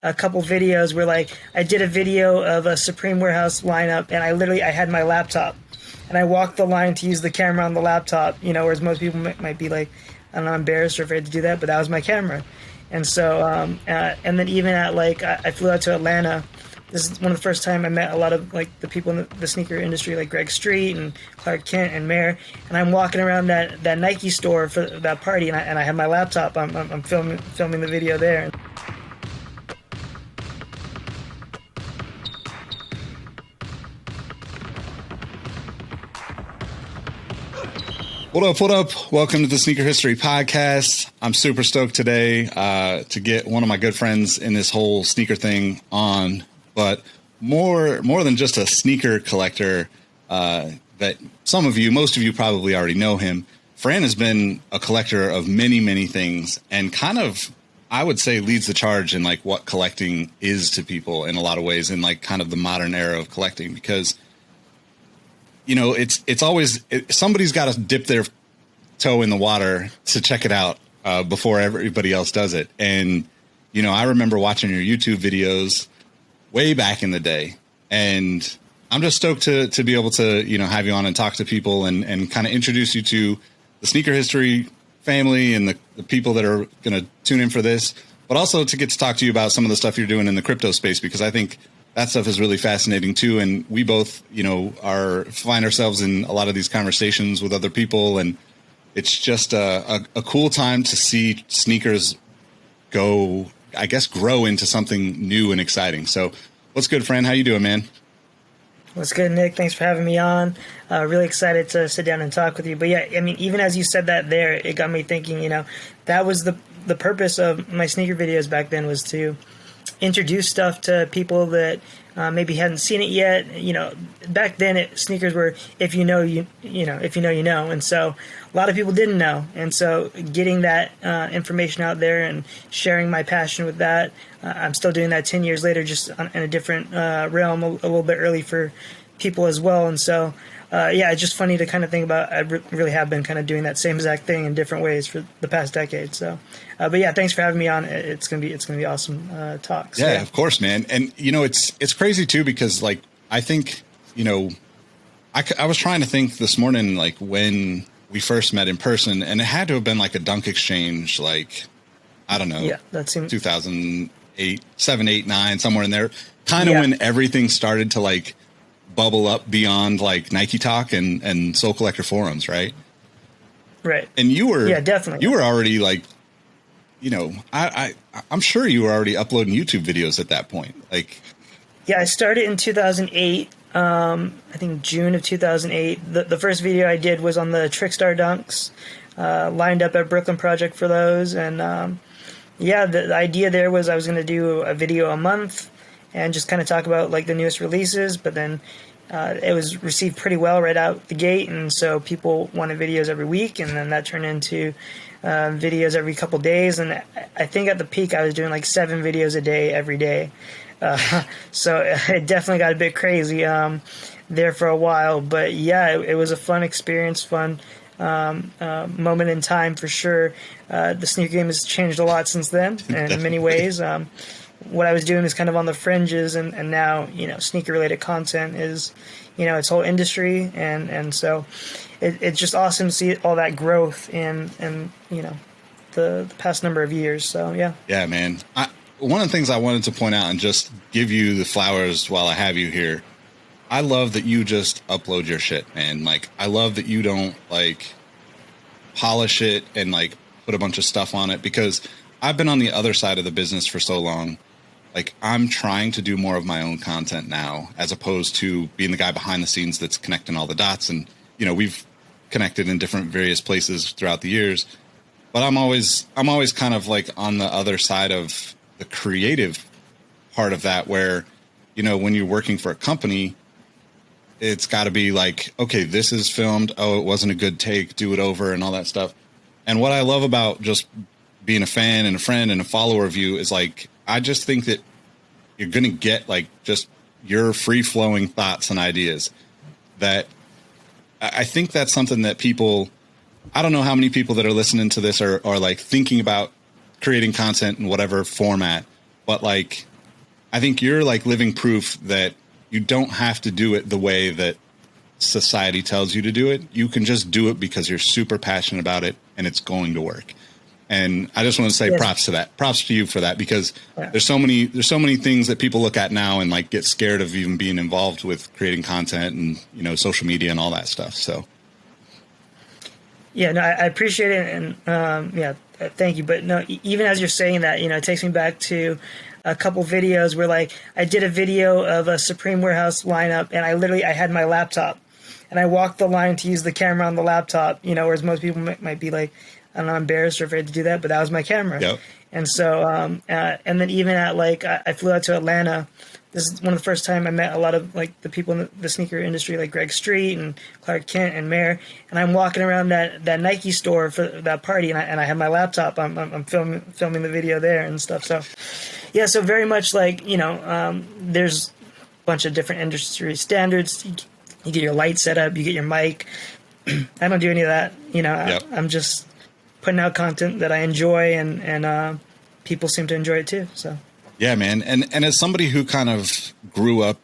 a couple videos where like I did a video of a Supreme Warehouse lineup, and I had my laptop, and I walked the line to use the camera on the laptop. Whereas most people might be like, I don't know, embarrassed or afraid to do that, but that was my camera. And so, and then even at like I flew out to Atlanta. This is one of the first time I met a lot of like the people in the sneaker industry, like Greg Street and Clark Kent and Mayor. And I'm walking around that Nike store for that party, and I have my laptop. I'm filming the video there. What up, what up? Welcome to the Sneaker History Podcast. I'm super stoked today to get one of my good friends in this whole sneaker thing on, but more than just a sneaker collector that most of you probably already know him. Fran has been a collector of many, many things and kind of, I would say, leads the charge in like what collecting is to people in a lot of ways in like kind of the modern era of collecting, because it's always somebody's got to dip their toe in the water to check it out before everybody else does it. And, I remember watching your YouTube videos way back in the day, and I'm just stoked to be able to, have you on and talk to people and kind of introduce you to the Sneaker History family and the people that are going to tune in for this, but also to get to talk to you about some of the stuff you're doing in the crypto space, because I think that stuff is really fascinating too. And we both, find ourselves in a lot of these conversations with other people. And it's just a cool time to see sneakers grow into something new and exciting. So what's good, Fran? How you doing, man? What's good, Nick? Thanks for having me on. Really excited to sit down and talk with you. But yeah, I mean, even as you said that there, it got me thinking, that was the purpose of my sneaker videos back then, was to introduce stuff to people that maybe hadn't seen it yet. Back then sneakers were, if you know, you know. And so a lot of people didn't know. And so getting that information out there and sharing my passion with that, I'm still doing that 10 years later, just in a different realm, a little bit early for people as well. And so, it's just funny to kind of think about. I really have been kind of doing that same exact thing in different ways for the past decade. So, but yeah, thanks for having me on. It's gonna be awesome talk. So, yeah, of course, man. And it's crazy too, because like I think I was trying to think this morning, like when we first met in person, and it had to have been like a dunk exchange, like I don't know, that seems 2008, 7, 8, 9, somewhere in there. Kind of when everything started to like bubble up beyond like Nike Talk and Soul Collector forums, right? Right. And you were, definitely. You were already like, I'm sure you were already uploading YouTube videos at that point. Like, yeah, I started in 2008. I think June of 2008. The first video I did was on the Trickstar dunks. Lined up at Brooklyn Project for those, and the idea there was I was going to do a video a month and just kind of talk about like the newest releases, but then it was received pretty well right out the gate, and so people wanted videos every week, and then that turned into videos every couple days, and I think at the peak I was doing like 7 videos a day every day. So it definitely got a bit crazy there for a while, but yeah, it was a fun experience, fun moment in time for sure. The sneaker game has changed a lot since then, and in many ways. What I was doing is kind of on the fringes, and now, sneaker related content is, its whole industry. And so it's just awesome to see all that growth in the past number of years. So, yeah. Yeah, man. One of the things I wanted to point out and just give you the flowers while I have you here, I love that you just upload your shit, man. Like, I love that you don't like polish it and like put a bunch of stuff on it, because I've been on the other side of the business for so long. Like, I'm trying to do more of my own content now, as opposed to being the guy behind the scenes that's connecting all the dots. And, we've connected in different various places throughout the years, but I'm always kind of like on the other side of the creative part of that, where, when you're working for a company, it's got to be like, okay, this is filmed. Oh, it wasn't a good take. Do it over and all that stuff. And what I love about just being a fan and a friend and a follower of you is like, I just think that you're going to get like just your free flowing thoughts and ideas. That I think that's something that people, I don't know how many people that are listening to this are like thinking about creating content in whatever format, but like I think you're like living proof that you don't have to do it the way that society tells you to do it. You can just do it because you're super passionate about it and it's going to work. And I just want to say props to that. Props to you for that, because there's so many things that people look at now and like get scared of even being involved with creating content and, you know, social media and all that stuff. So. Yeah, no, I appreciate it. And thank you. But no, even as you're saying that, you know, it takes me back to a couple videos where like I did a video of a Supreme warehouse lineup, and I had my laptop and I walked the line to use the camera on the laptop, you know, whereas most people might be like, I don't know, embarrassed or afraid to do that, but that was my camera. Yep. And so, and then even at like, I flew out to Atlanta. This is one of the first time I met a lot of like the people in the sneaker industry, like Greg Street and Clark Kent and Mayor. And I'm walking around that Nike store for that party, and I have my laptop. I'm filming the video there and stuff. So, yeah. So very much like, you know, there's a bunch of different industry standards. You get your light set up, you get your mic. I don't do any of that. You know, yep. I'm just putting out content that I enjoy, and people seem to enjoy it too. So. Yeah, man. And as somebody who kind of grew up,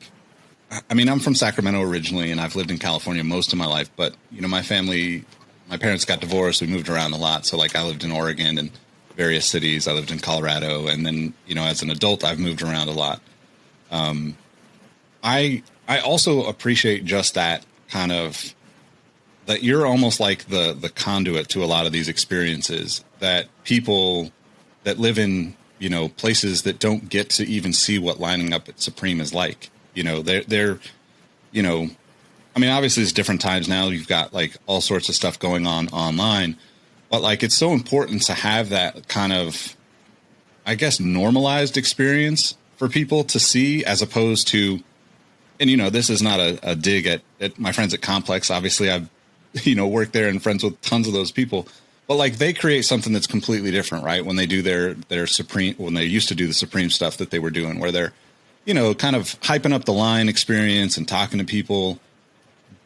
I mean, I'm from Sacramento originally, and I've lived in California most of my life. But, you know, my parents got divorced. We moved around a lot. So, like, I lived in Oregon and various cities. I lived in Colorado. And then, you know, as an adult, I've moved around a lot. I also appreciate just that kind of, that you're almost like the conduit to a lot of these experiences, that people that live in, you know, places that don't get to even see what lining up at Supreme is like. You know, they're, you know, I mean, obviously it's different times now. You've got like all sorts of stuff going on online, but like, it's so important to have that kind of, I guess, normalized experience for people to see, as opposed to, and, you know, this is not a dig at my friends at Complex. Obviously I've, you know, worked there and friends with tons of those people. But like, they create something that's completely different, right? When they do their Supreme, when they used to do the Supreme stuff that they were doing, where they're, you know, kind of hyping up the line experience and talking to people.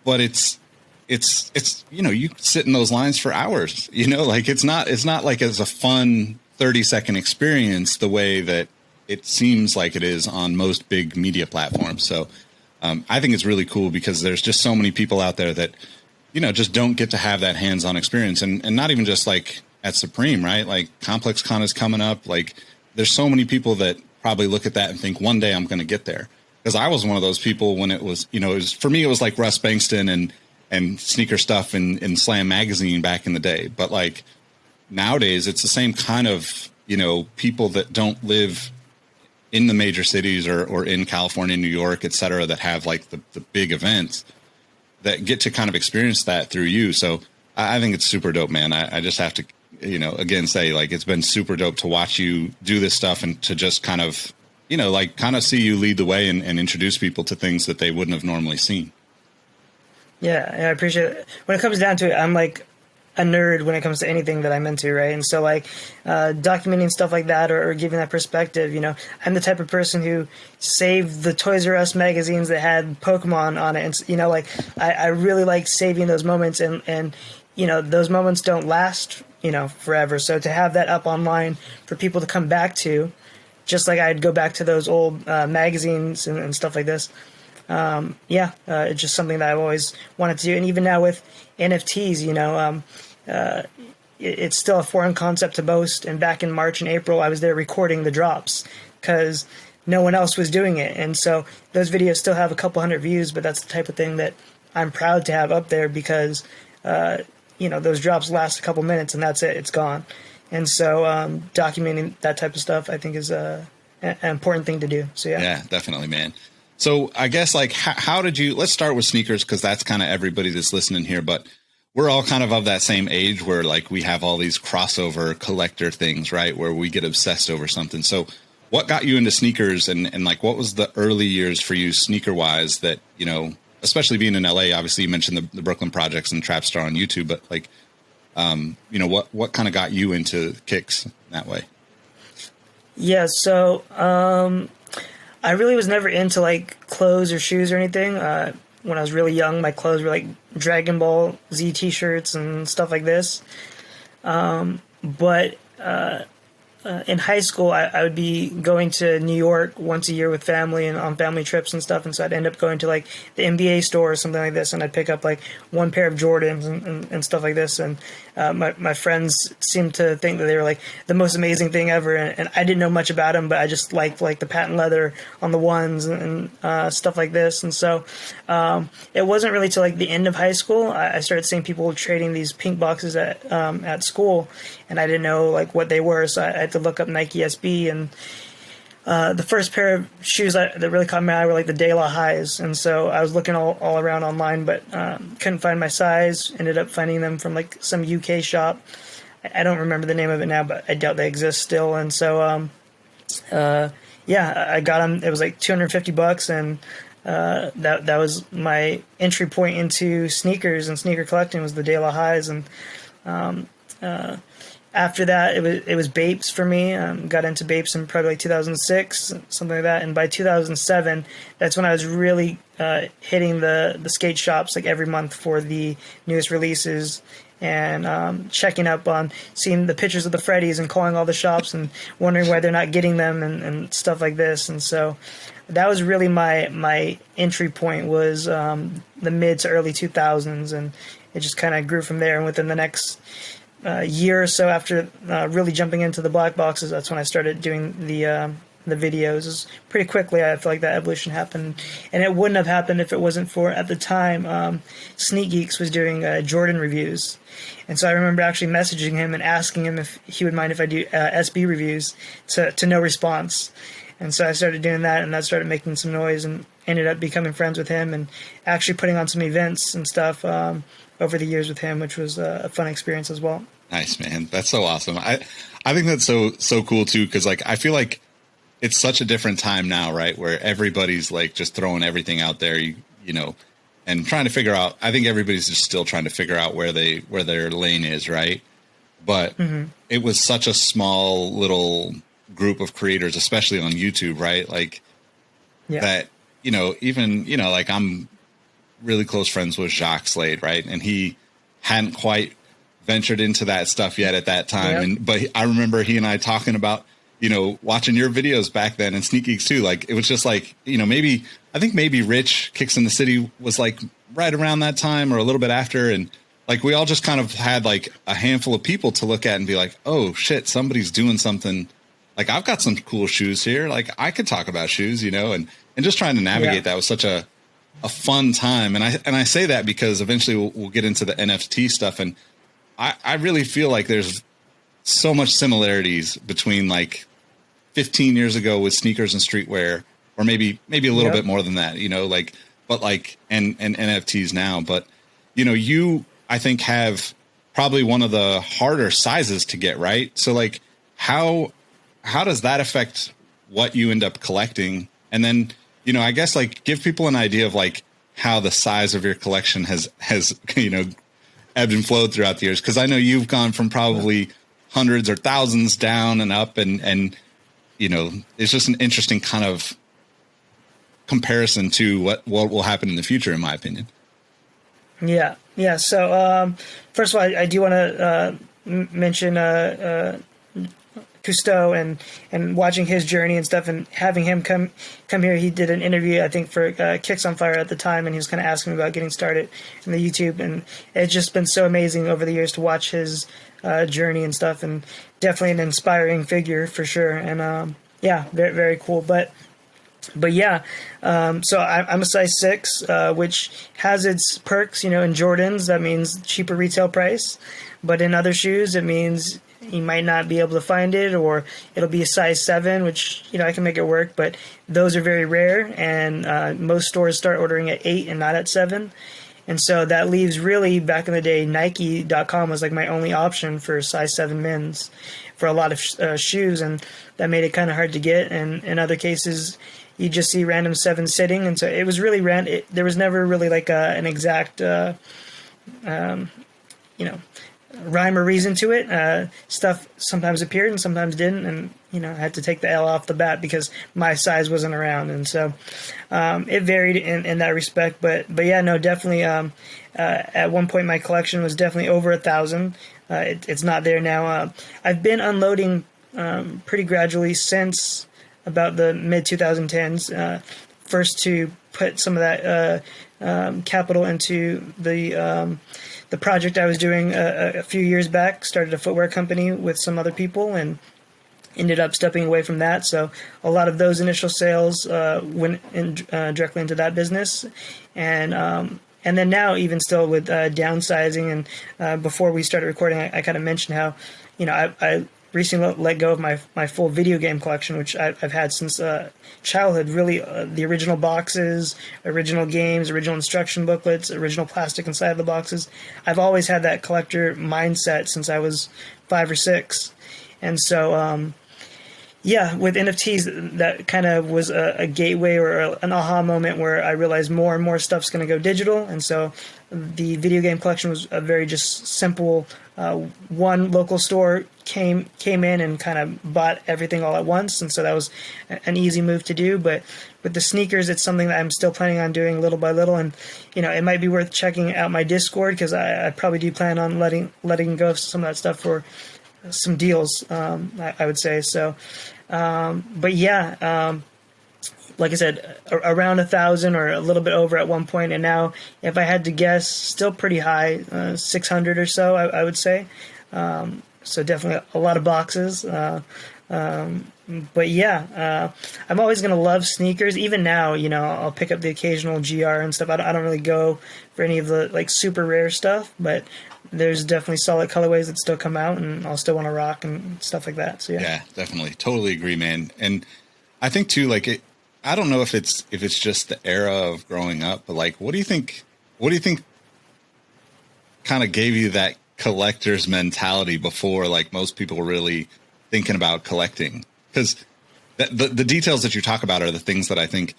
But it's, you know, you sit in those lines for hours, you know, like it's not like it's a fun 30-second experience the way that it seems like it is on most big media platforms. So I think it's really cool, because there's just so many people out there that, you know, just don't get to have that hands-on experience, and not even just like at Supreme, right? Like Complex Con is coming up. Like, there's so many people that probably look at that and think one day I'm going to get there. Because I was one of those people when it was, you know, for me, it was like Russ Bankston and sneaker stuff in Slam magazine back in the day. But like nowadays, it's the same kind of, you know, people that don't live in the major cities or in California, New York, et cetera, that have like the big events, that get to kind of experience that through you. So I think it's super dope, man. I just have to, you know, again, say like, it's been super dope to watch you do this stuff, and to just kind of, you know, like kind of see you lead the way and introduce people to things that they wouldn't have normally seen. Yeah, I appreciate it. When it comes down to it, I'm like a nerd when it comes to anything that I'm into, right? And so like documenting stuff like that, or giving that perspective, you know, I'm the type of person who saved the Toys R Us magazines that had Pokemon on it. And, you know, like I really like saving those moments, and, you know, those moments don't last, you know, forever. So to have that up online for people to come back to, just like I'd go back to those old magazines and stuff like this. It's just something that I've always wanted to do. And even now with NFTs, you know, it's still a foreign concept to most. And back in March and April, I was there recording the drops because no one else was doing it. And so those videos still have a couple hundred views, but that's the type of thing that I'm proud to have up there, because, you know, those drops last a couple minutes and that's it. It's gone. And so documenting that type of stuff, I think, is an important thing to do. So, yeah. Yeah, definitely, man. So I guess, like, how did you, let's start with sneakers, because that's kind of everybody that's listening here, but we're all kind of that same age where like we have all these crossover collector things, right? Where we get obsessed over something. So what got you into sneakers, and like, what was the early years for you sneaker wise that, you know, especially being in LA, obviously you mentioned the Brooklyn Projects and Trapstar on YouTube, but like, you know, what kind of got you into kicks that way? Yeah. So, I really was never into like clothes or shoes or anything. When I was really young, my clothes were like Dragon Ball Z t-shirts and stuff like this. But in high school, I would be going to New York once a year with family and on family trips and stuff. And so I'd end up going to like the NBA store or something like this. And I'd pick up like one pair of Jordans and stuff like this. And my friends seemed to think that they were like the most amazing thing ever. And I didn't know much about them, but I just liked like the patent leather on the ones and stuff like this. And so it wasn't really till like the end of high school, I started seeing people trading these pink boxes at school. And I didn't know like what they were. So I had to look up Nike SB, and the first pair of shoes that really caught my eye were like the De La Highs. And so I was looking all around online, but couldn't find my size. Ended up finding them from like some UK shop. I don't remember the name of it now, but I doubt they exist still. And so I got them. It was like $250, and that was my entry point into sneakers and sneaker collecting, was the De La Highs. And after that, it was Bapes for me. Got into Bapes in probably like 2006, something like that. And by 2007, that's when I was really hitting the skate shops like every month for the newest releases, and checking up on seeing the pictures of the Freddies and calling all the shops and wondering why they're not getting them and stuff like this. And so that was really my entry point, was the mid to early 2000s, and it just kind of grew from there. And within the next year or so after really jumping into the black boxes, that's when I started doing the videos. It was pretty quickly, I feel like that evolution happened, and it wouldn't have happened if it wasn't for, at the time, Sneak Geeks was doing Jordan reviews. And so I remember actually messaging him and asking him if he would mind if I do SB reviews, to no response. And so I started doing that, and that started making some noise, and ended up becoming friends with him and actually putting on some events and stuff over the years with him, which was a fun experience as well. Nice, man. That's so awesome. I think that's so cool too, because like I feel like it's such a different time now, right? Where everybody's like just throwing everything out there, you know, and trying to figure out. I think everybody's just still trying to figure out where their lane is, right? But it was such a small little group of creators, especially on YouTube, right? Like that, you know, even, you know, like I'm really close friends with Jacques Slade, right? And he hadn't quite ventured into that stuff yet at that time. But I remember he and I talking about, you know, watching your videos back then, and Sneak Geeks too. Like, it was just like, you know, I think maybe Rich Kicks in the City was like right around that time or a little bit after. And like, we all just kind of had like a handful of people to look at and be like, oh shit, somebody's doing something. Like, I've got some cool shoes here. Like, I could talk about shoes, you know, and just trying to navigate that was such a fun time. And I say that because eventually we'll get into the NFT stuff. And I really feel like there's so much similarities between like 15 years ago with sneakers and streetwear, or maybe a little bit more than that, you know, like, but like, and NFTs now. But, you know, you, I think, have probably one of the harder sizes to get, right? So like, how does that affect what you end up collecting? And then, you know, I guess like give people an idea of like how the size of your collection has, you know, ebbed and flowed throughout the years. Cause I know you've gone from probably hundreds or thousands down and up, and, you know, it's just an interesting kind of comparison to what will happen in the future, in my opinion. Yeah. Yeah. So, first of all, I do want to mention Cousteau and watching his journey and stuff, and having him come here. He did an interview, I think, for Kicks on Fire at the time, and he was kind of asking me about getting started in the YouTube, and it's just been so amazing over the years to watch his journey and stuff, and definitely an inspiring figure for sure. And very, very cool. But yeah, so I'm a size 6, which has its perks. You know, in Jordans, that means cheaper retail price, but in other shoes, it means you might not be able to find it, or it'll be a size 7, which, you know, I can make it work, but those are very rare, and most stores start ordering at 8 and not at 7. And so that leaves, really, back in the day, Nike.com was like my only option for size 7 men's for a lot of shoes, and that made it kind of hard to get. And in other cases, you just see random 7 sitting, and so it was really there was never really like an exact, you know, rhyme or reason to it. Stuff sometimes appeared and sometimes didn't, and, you know, I had to take the L off the bat because my size wasn't around. And so it varied in that respect. But yeah, no, definitely at one point my collection was definitely over 1,000. It's not there now. I've been unloading pretty gradually since about the mid 2010s. First to put some of that capital into the project I was doing a few years back. Started a footwear company with some other people and ended up stepping away from that. So a lot of those initial sales went directly into that business. And then now, even still with downsizing, and before we started recording, I kind of mentioned how, I recently let go of my full video game collection, which I've had since childhood. Really, the original boxes, original games, original instruction booklets, original plastic inside the boxes. I've always had that collector mindset since I was 5 or 6, and so with NFTs, that kind of was a gateway or an aha moment where I realized more and more stuff's going to go digital. And so the video game collection was a very just simple, one local store came in and kind of bought everything all at once. And so that was an easy move to do. But with the sneakers, it's something that I'm still planning on doing little by little. And, it might be worth checking out my Discord, because I probably do plan on letting go of some of that stuff for some deals, I would say. So, like I said, around 1,000 or a little bit over at one point. And now, if I had to guess, still pretty high, 600 or so, I would say. So definitely a lot of boxes. I'm always going to love sneakers. Even now, I'll pick up the occasional GR and stuff. I don't really go for any of the super rare stuff, but there's definitely solid colorways that still come out and I'll still want to rock and stuff like that. So yeah, definitely. Totally agree, man. And I think too, I don't know if it's just the era of growing up, but what do you think kind of gave you that collector's mentality before most people were really thinking about collecting? Because the details that you talk about are the things that I think,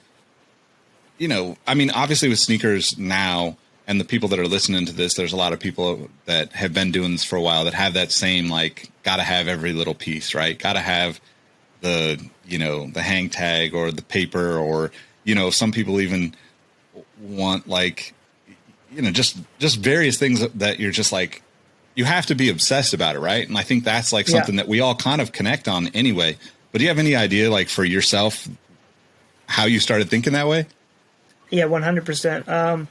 obviously with sneakers now, and the people that are listening to this, there's a lot of people that have been doing this for a while that have that same, gotta have every little piece, right? Gotta have the hang tag or the paper, or, some people even want just various things that you're just you have to be obsessed about it. Right. And I think that's something that we all kind of connect on anyway. But do you have any idea, for yourself, how you started thinking that way? Yeah, 100%.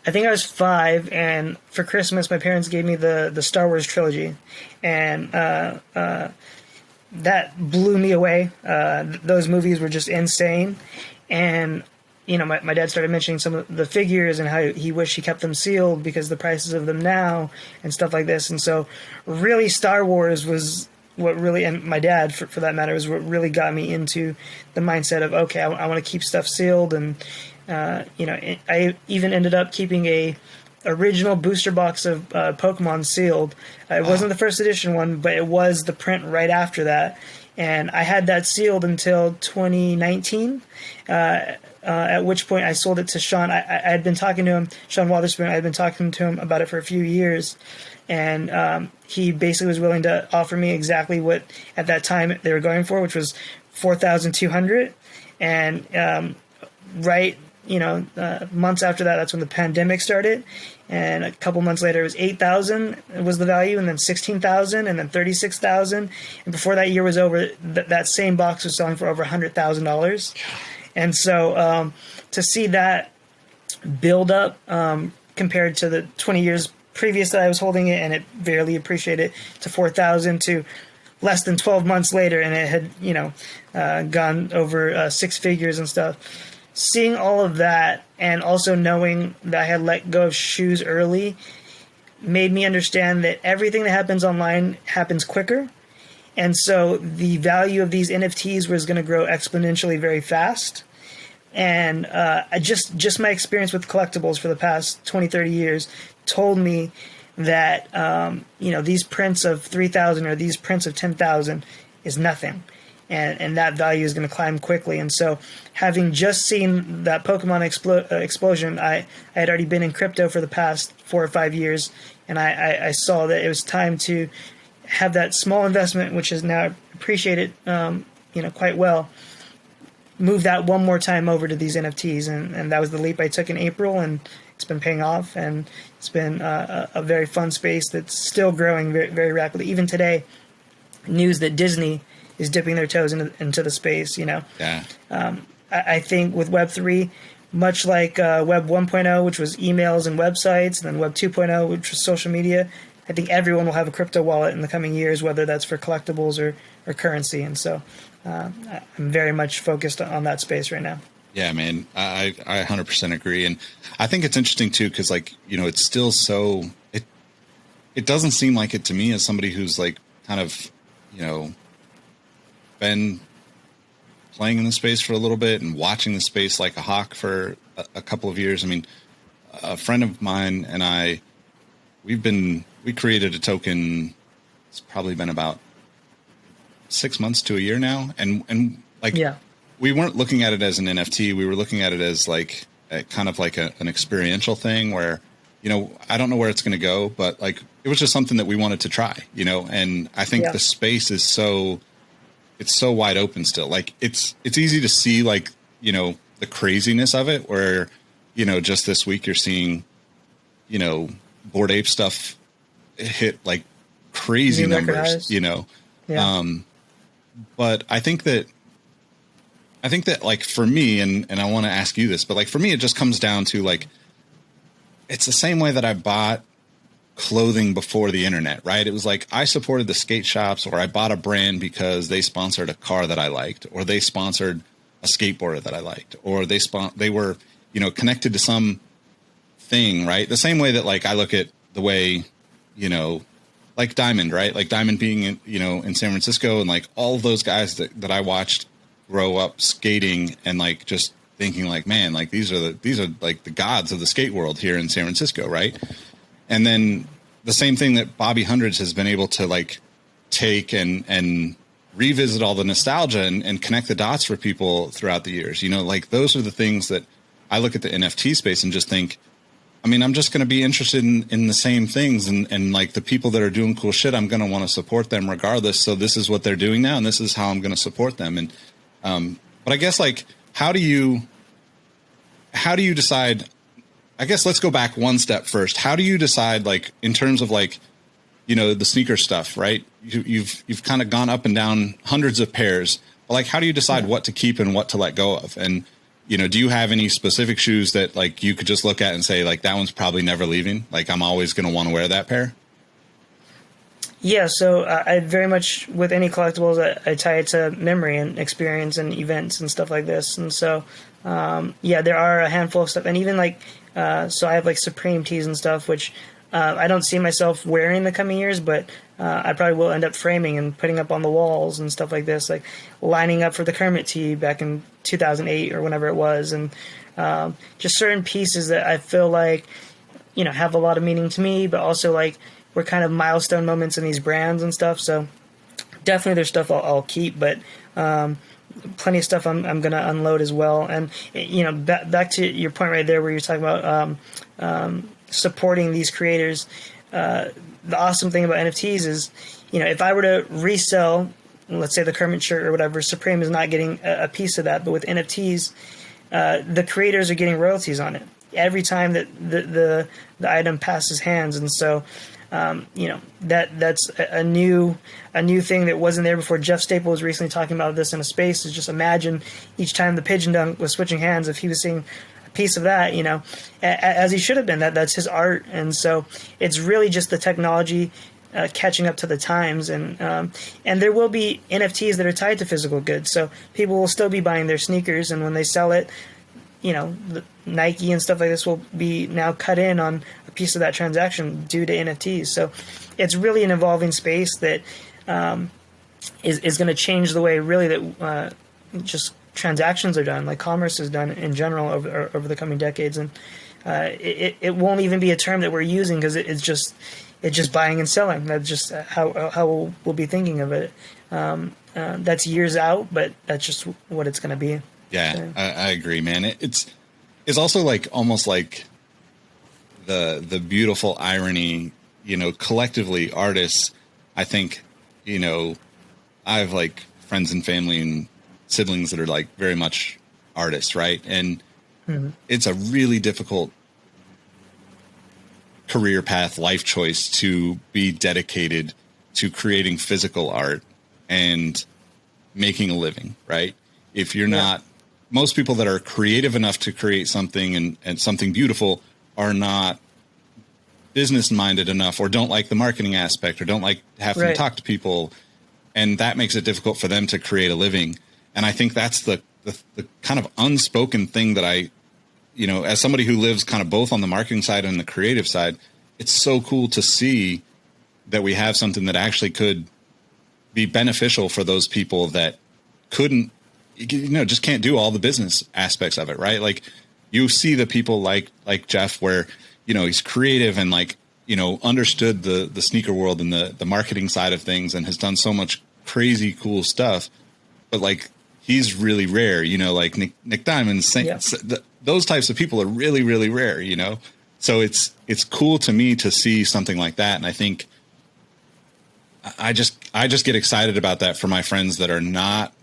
I think I was 5, and for Christmas, my parents gave me the Star Wars trilogy, and that blew me away. Those movies were just insane, and my dad started mentioning some of the figures and how he wished he kept them sealed because the prices of them now and stuff like this. And so, really, Star Wars was what really, and my dad, for that matter, was what really got me into the mindset of, okay, I want to keep stuff sealed. And I even ended up keeping a original booster box of Pokemon sealed. It wasn't the first edition one, but it was the print right after that. And I had that sealed until 2019, at which point I sold it to Sean. I had been talking to him, Sean Wotherspoon. I had been talking to him about it for a few years. And he basically was willing to offer me exactly what at that time they were going for, which was $4,200. And months after that, that's when the pandemic started. And a couple months later, it was $8,000 was the value, and then $16,000, and then $36,000. And before that year was over, that same box was selling for over $100,000. And so to see that build up compared to the 20 years previous that I was holding it, and it barely appreciated, to $4,000, to less than 12 months later, and it had gone over 6 figures and stuff. Seeing all of that, and also knowing that I had let go of shoes early, made me understand that everything that happens online happens quicker. And so the value of these NFTs was going to grow exponentially very fast. And just my experience with collectibles for the past 20, 30 years told me that, these prints of 3,000 or these prints of 10,000 is nothing. And that value is going to climb quickly. And so, having just seen that Pokemon explosion, I had already been in crypto for the past 4 or 5 years, and I saw that it was time to have that small investment, which is now appreciated, quite well, move that one more time over to these NFTs. And that was the leap I took in April, and it's been paying off, and it's been a very fun space that's still growing very, very rapidly. Even today, news that Disney is dipping their toes into the space. Yeah. I think with Web3, much like Web 1.0, which was emails and websites, and then Web 2.0, which was social media, I think everyone will have a crypto wallet in the coming years, whether that's for collectibles or currency. And so I'm very much focused on that space right now. Yeah, man, I 100% agree. And I think it's interesting too, because it's still it doesn't seem like it to me as somebody who's like kind of, been playing in the space for a little bit and watching the space like a hawk for a couple of years. I mean, a friend of mine and I, we created a token. It's probably been about 6 months to a year now. And we weren't looking at it as an NFT. We were looking at it as like kind of like an experiential thing where, I don't know where it's going to go, but like, it was just something that we wanted to try, and I think the space is it's so wide open still. Like it's easy to see like, the craziness of it where, just this week you're seeing, Bored Ape stuff hit like crazy numbers, but I think that like for me, and I want to ask you this, but like for me, it just comes down to like, it's the same way that I bought clothing before the internet, right? It was like I supported the skate shops, or I bought a brand because they sponsored a car that I liked, or they sponsored a skateboarder that I liked, or they were, connected to some thing, right? The same way that like I look at the way, like Diamond, right? Like Diamond being in San Francisco, and like all of those guys that I watched grow up skating, and like just thinking like, man, like these are like the gods of the skate world here in San Francisco, right? And then the same thing that Bobby Hundreds has been able to like take and revisit all the nostalgia and connect the dots for people throughout the years. Like those are the things that I look at the NFT space and just think, I mean, I'm just going to be interested in the same things, and like the people that are doing cool shit, I'm going to want to support them regardless. So this is what they're doing now, and this is how I'm going to support them. And but I guess like how do you decide? I guess let's go back one step first. How do you decide, like in terms of like, the sneaker stuff, right? You've kind of gone up and down hundreds of pairs. But like, how do you decide what to keep and what to let go of? And do you have any specific shoes that like you could just look at and say like that one's probably never leaving? Like I'm always going to want to wear that pair. Yeah, so I very much, with any collectibles, I tie it to memory and experience and events and stuff like this. And so, there are a handful of stuff. And even like, so I have like Supreme tees and stuff, which I don't see myself wearing in the coming years, but I probably will end up framing and putting up on the walls and stuff like this, like lining up for the Kermit tee back in 2008 or whenever it was. And just certain pieces that I feel like, have a lot of meaning to me, but also like, we're kind of milestone moments in these brands and stuff. So definitely there's stuff I'll keep, but plenty of stuff I'm going to unload as well. And, back to your point right there where you're talking about supporting these creators. The awesome thing about NFTs is, if I were to resell, let's say the Kermit shirt or whatever, Supreme is not getting a piece of that. But with NFTs, the creators are getting royalties on it every time that the item passes hands. And so, that's a new thing that wasn't there before. Jeff Staple was recently talking about this in a space. Is just imagine each time the pigeon dunk was switching hands, if he was seeing a piece of that, as he should have been. That's his art, and so it's really just the technology catching up to the times, and there will be NFTs that are tied to physical goods, so people will still be buying their sneakers, and when they sell it, the Nike and stuff like this will be now cut in on a piece of that transaction due to NFTs. So it's really an evolving space that is going to change the way really that just transactions are done, like commerce is done in general over the coming decades. And it won't even be a term that we're using because it's just buying and selling. That's just how we'll be thinking of it. That's years out, but that's just what it's going to be. Yeah, so. I agree, man. It's also like almost like the beautiful irony, collectively artists, I think, I have like friends and family and siblings that are like very much artists, right? And it's a really difficult career path, life choice to be dedicated to creating physical art and making a living, right? If you're not, most people that are creative enough to create something and something beautiful are not business minded enough, or don't like the marketing aspect, or don't like having to talk to people. And that makes it difficult for them to create a living. And I think that's the kind of unspoken thing that I, you know, as somebody who lives kind of both on the marketing side and the creative side, it's so cool to see that we have something that actually could be beneficial for those people that couldn't, you know, just can't do all the business aspects of it, right? Like you see the people like Jeff, where, you know, he's creative and like, you know, understood the sneaker world and the marketing side of things and has done so much crazy cool stuff. But like, he's really rare, you know, like Nick Diamond, those types of people are really, really rare, you know? So it's cool to me to see something like that. And I think I just get excited about that for my friends that are not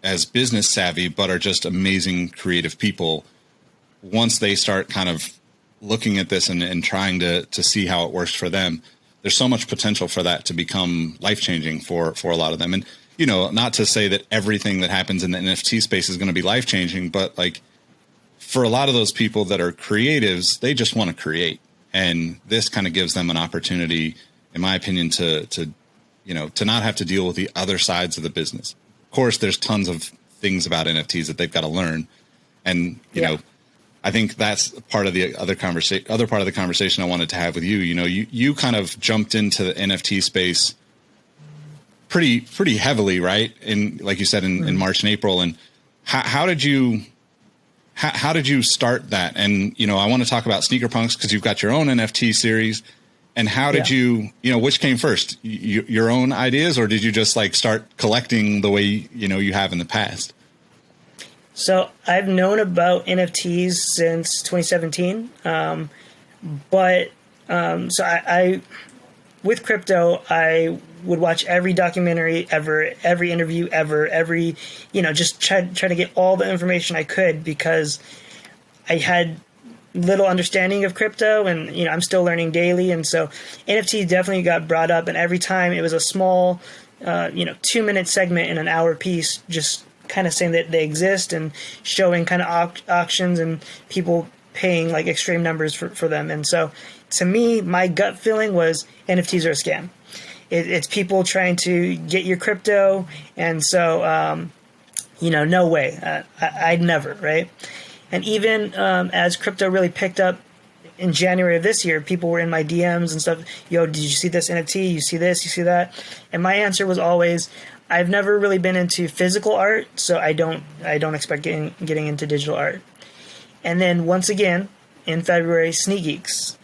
as business savvy, but are just amazing creative people. Once they start kind of looking at this and trying to see how it works for them, there's so much potential for that to become life-changing for a lot of them. And, you know, not to say that everything that happens in the NFT space is going to be life-changing, but like for a lot of those people that are creatives, they just want to create. And this kind of gives them an opportunity, in my opinion, to you know, to not have to deal with the other sides of the business. Of course, there's tons of things about NFTs that they've got to learn. And, you know, I think that's part of the other part of the conversation I wanted to have with you. You know, you kind of jumped into the NFT space pretty heavily, right? In, like you said, in March and April. And how did you start that? And, you know, I want to talk about Sneaker Punks because you've got your own NFT series. And how did you know, which came first, your own ideas, or did you just like start collecting the way, you know, you have in the past? So I've known about NFTs since 2017. So I with crypto, I would watch every documentary ever, every interview ever, every, you know, just try to get all the information I could, because I had little understanding of crypto, and, you know, I'm still learning daily. And so NFT definitely got brought up, and every time it was a small, 2-minute segment in an hour piece, just kind of saying that they exist and showing kind of auctions and people paying like extreme numbers for them. And so to me, my gut feeling was NFTs are a scam. It's people trying to get your crypto. And so, no way. I'd never, right? And even as crypto really picked up in January of this year, people were in my DMs and stuff. Yo, did you see this NFT? You see this? You see that? And my answer was always, I've never really been into physical art, so I don't expect getting into digital art. And then once again, in February, Sneak Geeks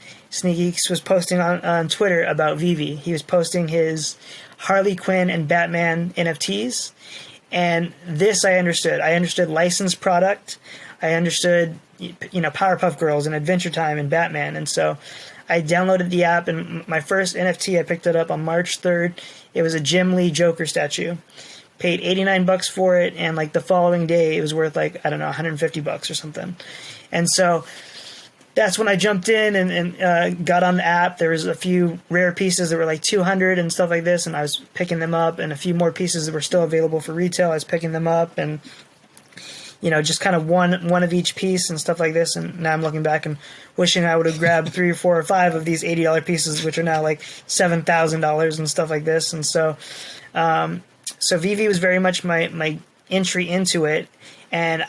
was posting on Twitter about Vivi. He was posting his Harley Quinn and Batman NFTs. And this I understood. I understood licensed product. I understood, Powerpuff Girls and Adventure Time and Batman. And so I downloaded the app, and my first NFT, I picked it up on March 3rd. It was a Jim Lee Joker statue. Paid $89 for it, and like the following day, it was worth like, I don't know, $150 or something. And so that's when I jumped in and got on the app. There was a few rare pieces that were like 200 and stuff like this, and I was picking them up, and a few more pieces that were still available for retail. I was picking them up, and just kind of one of each piece and stuff like this. And now I'm looking back and wishing I would have grabbed 3 or 4 or 5 of these $80 pieces, which are now like $7,000 and stuff like this. And so, Vivi was very much my entry into it. And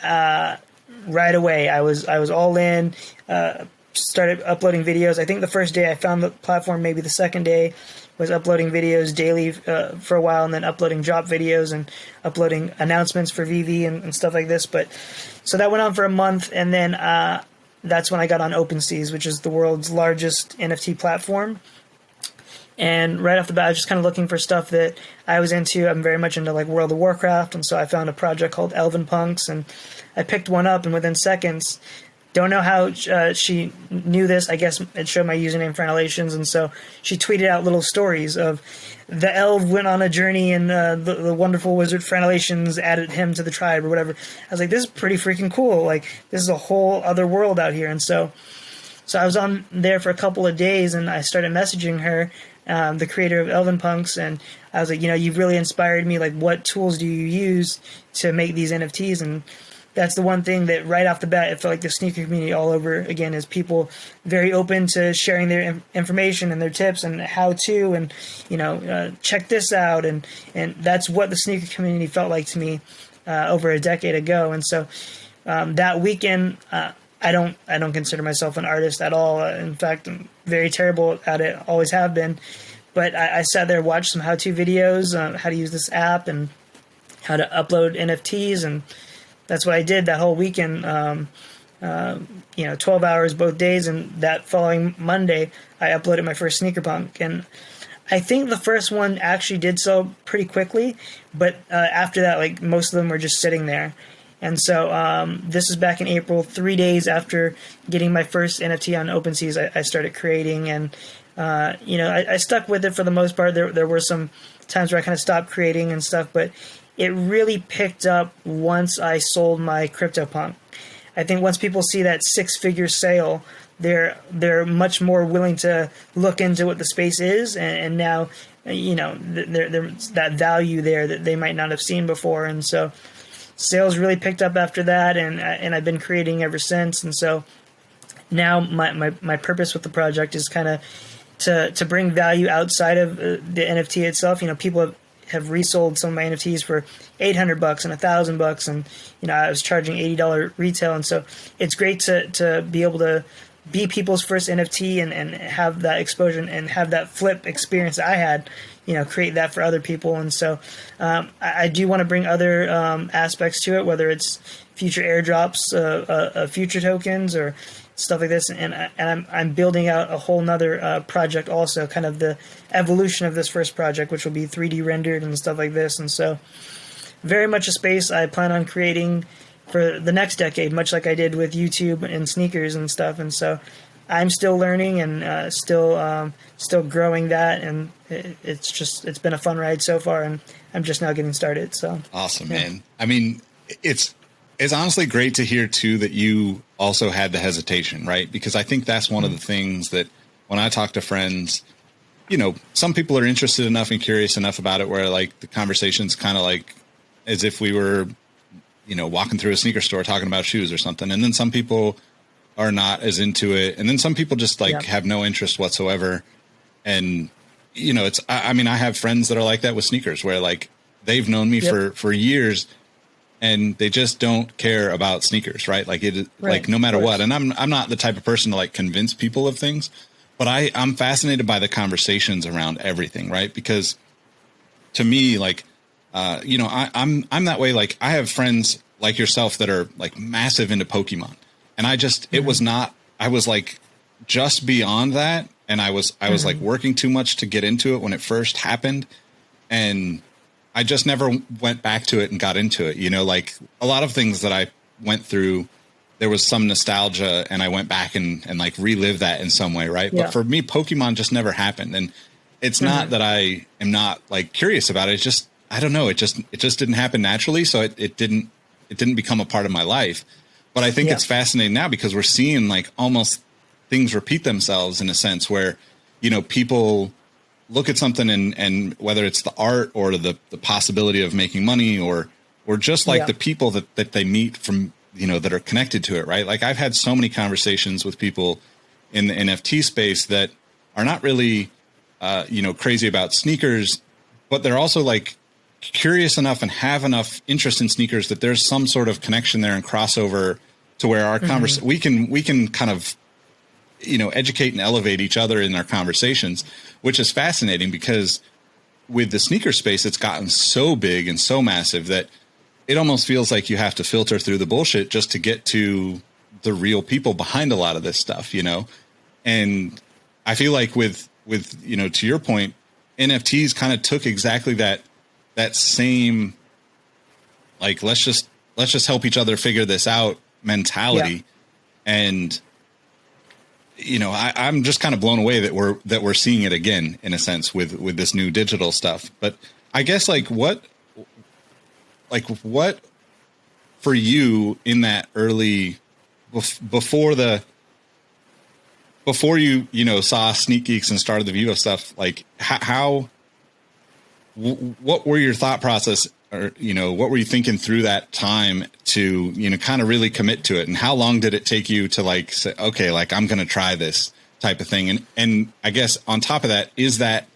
right away, I was all in. Started uploading videos. I think the first day I found the platform, maybe the second day, was uploading videos daily for a while, and then uploading drop videos and uploading announcements for Vivi and stuff like this. But so that went on for a month, and then that's when I got on OpenSeas, which is the world's largest NFT platform. And right off the bat, I was just kind of looking for stuff that I was into. I'm very much into like World of Warcraft, and so I found a project called Elven Punks, and I picked one up, and within seconds, don't know how she knew this. I guess it showed my username Franalations, and so she tweeted out little stories of the elf went on a journey, and the wonderful wizard Franalations added him to the tribe or whatever. I was like, this is pretty freaking cool. Like, this is a whole other world out here. And so I was on there for a couple of days, and I started messaging her the creator of Elven Punks, and I was like, you've really inspired me. Like, what tools do you use to make these NFTs? And that's the one thing that right off the bat, it felt like the sneaker community all over again is people very open to sharing their information and their tips and how to, and check this out, and that's what the sneaker community felt like to me over a decade ago. And so that weekend, I don't consider myself an artist at all. In fact, I'm very terrible at it, always have been. But I sat there, watched some how-to videos on how to use this app and how to upload NFTs, and that's what I did that whole weekend. 12 hours both days, and that following Monday, I uploaded my first sneaker punk. And I think the first one actually did sell pretty quickly, but after that, like, most of them were just sitting there. And so this is back in April, 3 days after getting my first NFT on OpenSeas, I started creating, and I stuck with it for the most part. There were some times where I kind of stopped creating and stuff, but it really picked up once I sold my CryptoPunk. I think once people see that 6-figure sale, they're much more willing to look into what the space is, and now there's that value there that they might not have seen before. And so sales really picked up after that, and I've been creating ever since. And so now my purpose with the project is kind of to bring value outside of the NFT itself. People have resold some of my NFTs for $800 and $1,000, and I was charging $80 retail, and so it's great to be able to be people's first NFT and have that exposure and have that flip experience that I had, create that for other people. And so I do want to bring other aspects to it, whether it's future airdrops, future tokens, or stuff like this. And I'm building out a whole nother project also, kind of the evolution of this first project, which will be 3D rendered and stuff like this. And so very much a space I plan on creating for the next decade, much like I did with YouTube and sneakers and stuff. And so I'm still learning and still growing that, and it's been a fun ride so far, and I'm just now getting started. So awesome, man. I mean, it's honestly great to hear too that you also had the hesitation, right? Because I think that's one of the things that when I talk to friends, some people are interested enough and curious enough about it where like the conversation's kind of like as if we were walking through a sneaker store talking about shoes or something. And then some people are not as into it. And then some people just have no interest whatsoever. And, I have friends that are like that with sneakers where like they've known me for years and they just don't care about sneakers, right? Like like no matter what. And I'm not the type of person to like convince people of things, but I'm fascinated by the conversations around everything, right? Because to me, like, I'm that way. Like I have friends like yourself that are like massive into Pokemon, and it was not, I was like just beyond that. And I was like working too much to get into it when it first happened. And I just never went back to it and got into it. Like a lot of things that I went through, there was some nostalgia and I went back and like relived that in some way. Right. Yeah. But for me, Pokemon just never happened. And it's not that I am not like curious about it. It's just, I don't know. It just didn't happen naturally. So it didn't become a part of my life. But I think it's fascinating now because we're seeing like almost things repeat themselves in a sense where, people look at something and whether it's the art or the possibility of making money or just like the people that they meet from, that are connected to it. Right. Like I've had so many conversations with people in the NFT space that are not really, crazy about sneakers, but they're also like curious enough and have enough interest in sneakers that there's some sort of connection there and crossover to where our we can kind of, educate and elevate each other in our conversations, which is fascinating because with the sneaker space, it's gotten so big and so massive that it almost feels like you have to filter through the bullshit just to get to the real people behind a lot of this stuff, And I feel like with, to your point, NFTs kind of took exactly that same, like, let's just help each other figure this out mentality. And, I'm just kind of blown away that we're seeing it again in a sense with this new digital stuff. But I guess what for you in that early, before before you saw Sneak Geeks and started the Vivo stuff, like what were your thought process, or what were you thinking through that time to kind of really commit to it, and how long did it take you to like say, okay, like I'm going to try this type of thing? And I guess on top of that, is that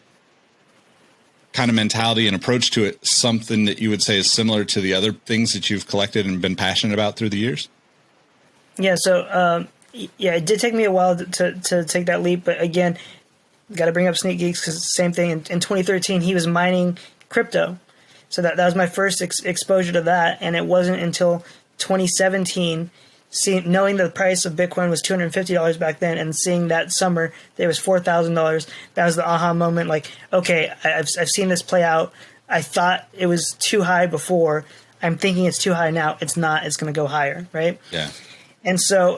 kind of mentality and approach to it something that you would say is similar to the other things that you've collected and been passionate about through the years? Yeah. So, it did take me a while to take that leap, but again, got to bring up Sneak Geeks because same thing. In 2013, he was mining crypto. So that was my first exposure to that. And it wasn't until 2017, knowing the price of Bitcoin was $250 back then, and seeing that summer that it was $4,000, that was the aha moment. Like, okay, I've seen this play out. I thought it was too high before. I'm thinking it's too high now. It's not. It's going to go higher, right? Yeah. And so,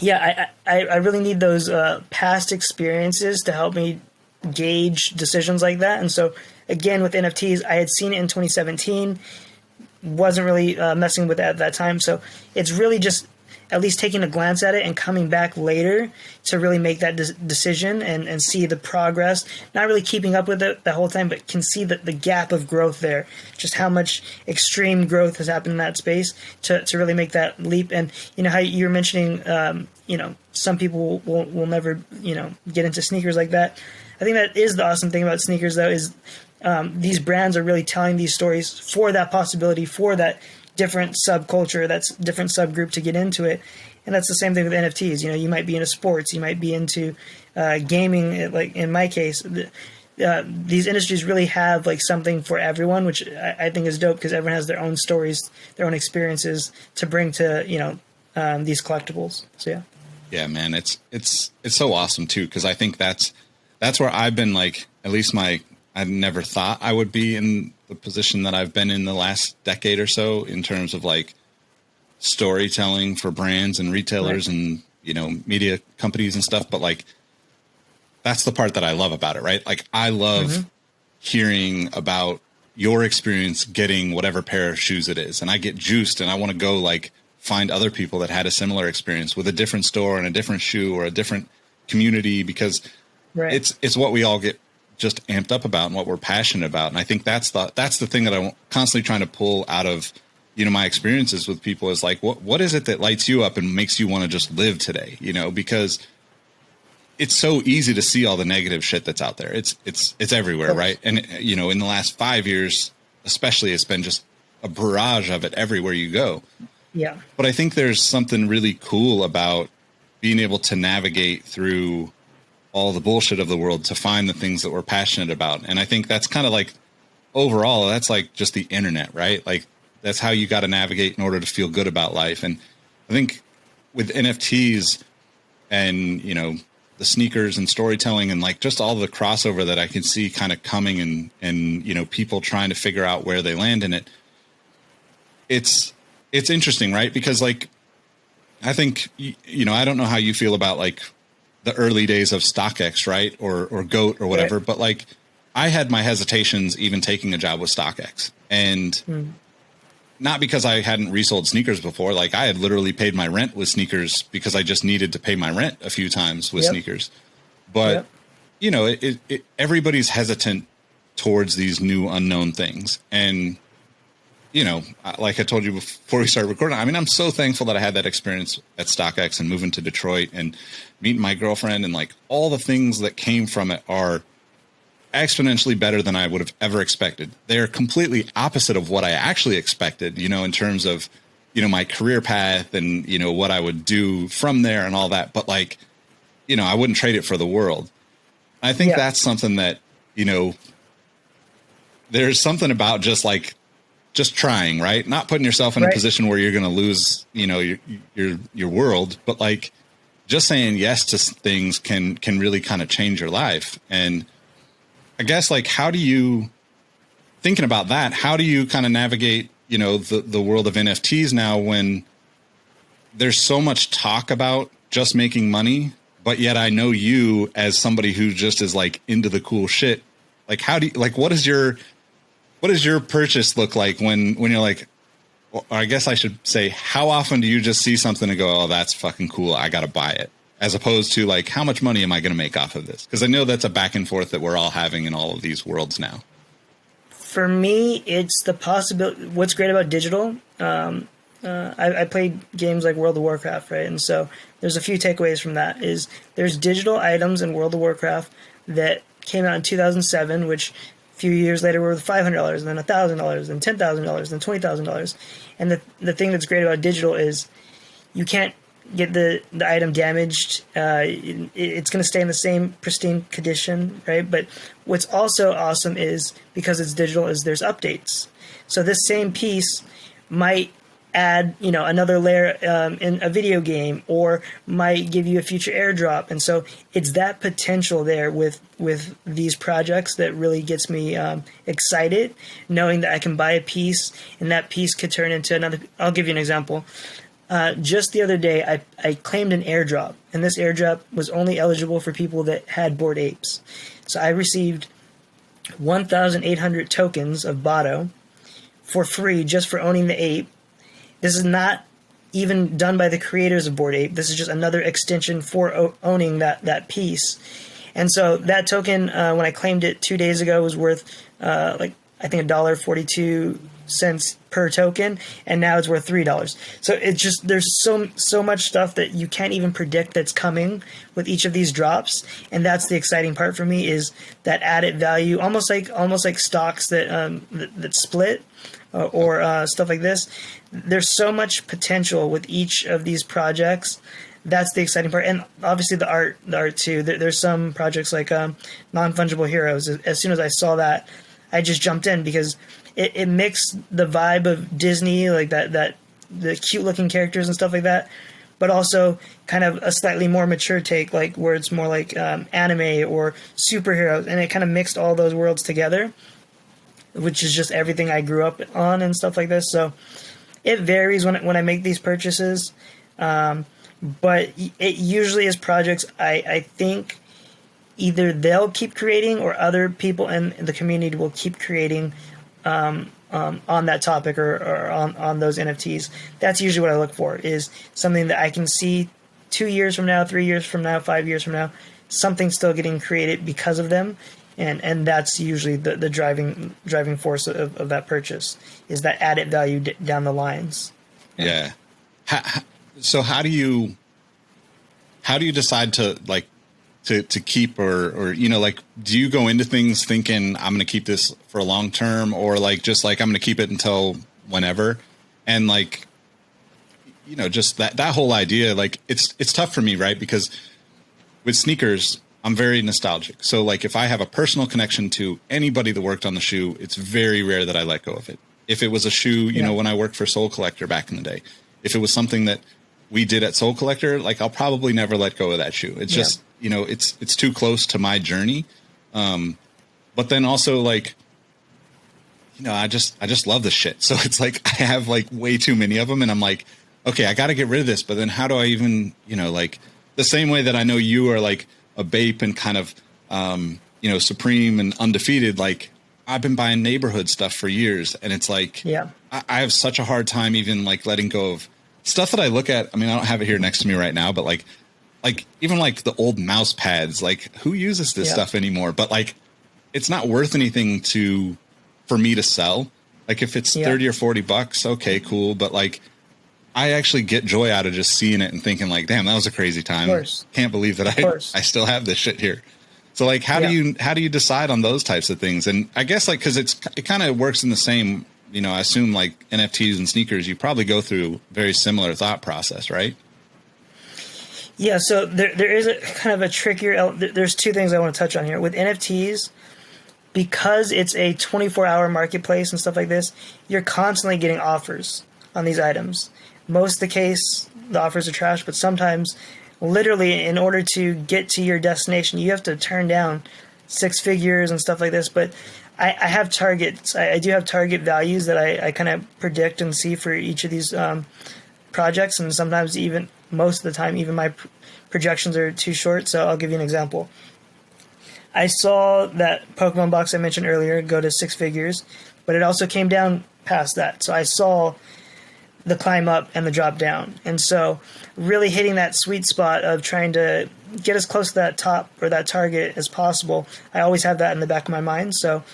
I really need those past experiences to help me gauge decisions like that. And so, again, with NFTs, I had seen it in 2017, wasn't really messing with it at that time. So it's really just at least taking a glance at it and coming back later to really make that decision and see the progress. Not really keeping up with it the whole time, but can see the gap of growth there, just how much extreme growth has happened in that space to really make that leap. And how you were mentioning, some people will never, get into sneakers like that. I think that is the awesome thing about sneakers, though, is these brands are really telling these stories for that possibility, for that different subculture, that's different subgroup to get into it. And that's the same thing with NFTs. You might be into sports, you might be into gaming. Like in my case, these industries really have like something for everyone, which I think is dope because everyone has their own stories, their own experiences to bring to these collectibles. So yeah. Yeah, man, it's so awesome too, because I think that's where I've been, like, at least I never thought I would be in the position that I've been in the last decade or so in terms of like storytelling for brands and retailers, right, and media companies and stuff. But like, that's the part that I love about it, right? Like, I love hearing about your experience getting whatever pair of shoes it is, and I get juiced and I want to go like find other people that had a similar experience with a different store and a different shoe or a different community, because right, it's what we all get just amped up about and what we're passionate about. And I think that's the thing that I'm constantly trying to pull out of, my experiences with people is like, what is it that lights you up and makes you want to just live today? Because it's so easy to see all the negative shit that's out there. It's everywhere. Right. And in the last 5 years, especially, it's been just a barrage of it everywhere you go. Yeah. But I think there's something really cool about being able to navigate through all the bullshit of the world to find the things that we're passionate about. And I think that's kind of like, overall, that's like just the internet, right? Like, that's how you got to navigate in order to feel good about life. And I think with NFTs and, the sneakers and storytelling and like just all the crossover that I can see kind of coming and people trying to figure out where they land in it. It's interesting, right? Because like, I think, I don't know how you feel about like the early days of StockX, right? Or GOAT or whatever. Right. But like, I had my hesitations even taking a job with StockX, and not because I hadn't resold sneakers before. Like, I had literally paid my rent with sneakers because I just needed to pay my rent a few times with sneakers. But everybody's hesitant towards these new unknown things. And, like I told you before we started recording, I mean, I'm so thankful that I had that experience at StockX and moving to Detroit and meeting my girlfriend, and like all the things that came from it are exponentially better than I would have ever expected. They're completely opposite of what I actually expected, in terms of, my career path and, what I would do from there and all that. But like, I wouldn't trade it for the world. I think that's something that, there's something about just trying, right? Not putting yourself in a position where you're going to lose, your world, but like just saying yes to things can really kind of change your life. And I guess like, thinking about that, how do you kind of navigate, the world of NFTs now when there's so much talk about just making money, but yet I know you as somebody who just is like into the cool shit. Like, what does your purchase look like when you're like, or I guess I should say, how often do you just see something and go, oh, that's fucking cool, I got to buy it? as opposed to like, how much money am I going to make off of this? Because I know that's a back and forth that we're all having in all of these worlds now. For me, it's the possibility. What's great about digital, I played games like World of Warcraft, right? And so there's a few takeaways from that. Is there's digital items in World of Warcraft that came out in 2007, which a few years later were worth $500, and then $1,000, and $10,000, and $20,000. And the thing that's great about digital is you can't get the item damaged. It's going to stay in the same pristine condition, right? But what's also awesome is, because it's digital, is there's updates. So this same piece might add, another layer in a video game, or might give you a future airdrop. And so it's that potential there with these projects that really gets me excited, knowing that I can buy a piece and that piece could turn into another. I'll give you an example. Just the other day, I claimed an airdrop, and this airdrop was only eligible for people that had Bored Apes. So I received 1,800 tokens of Botto for free just for owning the ape. This is not even done by the creators of Bored Ape. This is just another extension for owning that piece. And so that token, when I claimed it 2 days ago, was worth I think $1.42 per token, and now it's worth $3. So it's just, there's so much stuff that you can't even predict that's coming with each of these drops, and that's the exciting part for me, is that added value, almost like stocks that split or stuff like this. There's so much potential with each of these projects. That's the exciting part, and obviously the art too. There's some projects like Non-Fungible Heroes. As soon as I saw that, I just jumped in, because it mixed the vibe of Disney, like that the cute looking characters and stuff like that, but also kind of a slightly more mature take, like where it's more like anime or superheroes, and it kind of mixed all those worlds together, which is just everything I grew up on and stuff like this. So it varies when I make these purchases, but it usually is projects I think either they'll keep creating, or other people in the community will keep creating on that topic, or on those NFTs. That's usually what I look for, is something that I can see 2 years from now, 3 years from now, 5 years from now, something still getting created because of them. And that's usually the driving force of that purchase, is that added value down the lines. Yeah. So how do you decide to to keep, or do you go into things thinking I'm going to keep this for a long term, or just I'm going to keep it until whenever? And just that whole idea, it's tough for me, right? Because with sneakers, I'm very nostalgic. So if I have a personal connection to anybody that worked on the shoe, it's very rare that I let go of it. If it was a shoe, when I worked for Soul Collector back in the day, if it was something that we did at Soul Collector, I'll probably never let go of that shoe. It's just, it's too close to my journey. But then also I just love this shit. So it's I have way too many of them, and I'm like, okay, I got to get rid of this. But then how do I even, the same way that I know you are a Bape and kind of, supreme and undefeated, I've been buying neighborhood stuff for years, and it's I have such a hard time even letting go of stuff that I look at. I mean, I don't have it here next to me right now, but even the old mouse pads, who uses this stuff anymore? But it's not worth anything for me to sell. If it's 30 or 40 bucks, okay, cool. But I actually get joy out of just seeing it and thinking damn, that was a crazy time. Can't believe that I still have this shit here. So how do you decide on those types of things? And I guess cause it kind of works in the same, I assume NFTs and sneakers, you probably go through very similar thought process, right? Yeah. So there is a kind of a trickier, there's two things I want to touch on here with NFTs. Because it's a 24-hour marketplace and stuff like this, you're constantly getting offers on these items. Most of the case, the offers are trash, but sometimes, literally, in order to get to your destination, you have to turn down 6 figures and stuff like this. But I have targets. I do have target values that I kind of predict and see for each of these projects, and sometimes even, most of the time, even my projections are too short. So I'll give you an example. I saw that Pokemon box I mentioned earlier go to 6 figures, but it also came down past that. So I saw the climb up and the drop down. And so really hitting that sweet spot of trying to get as close to that top or that target as possible. I always have that in the back of my mind. So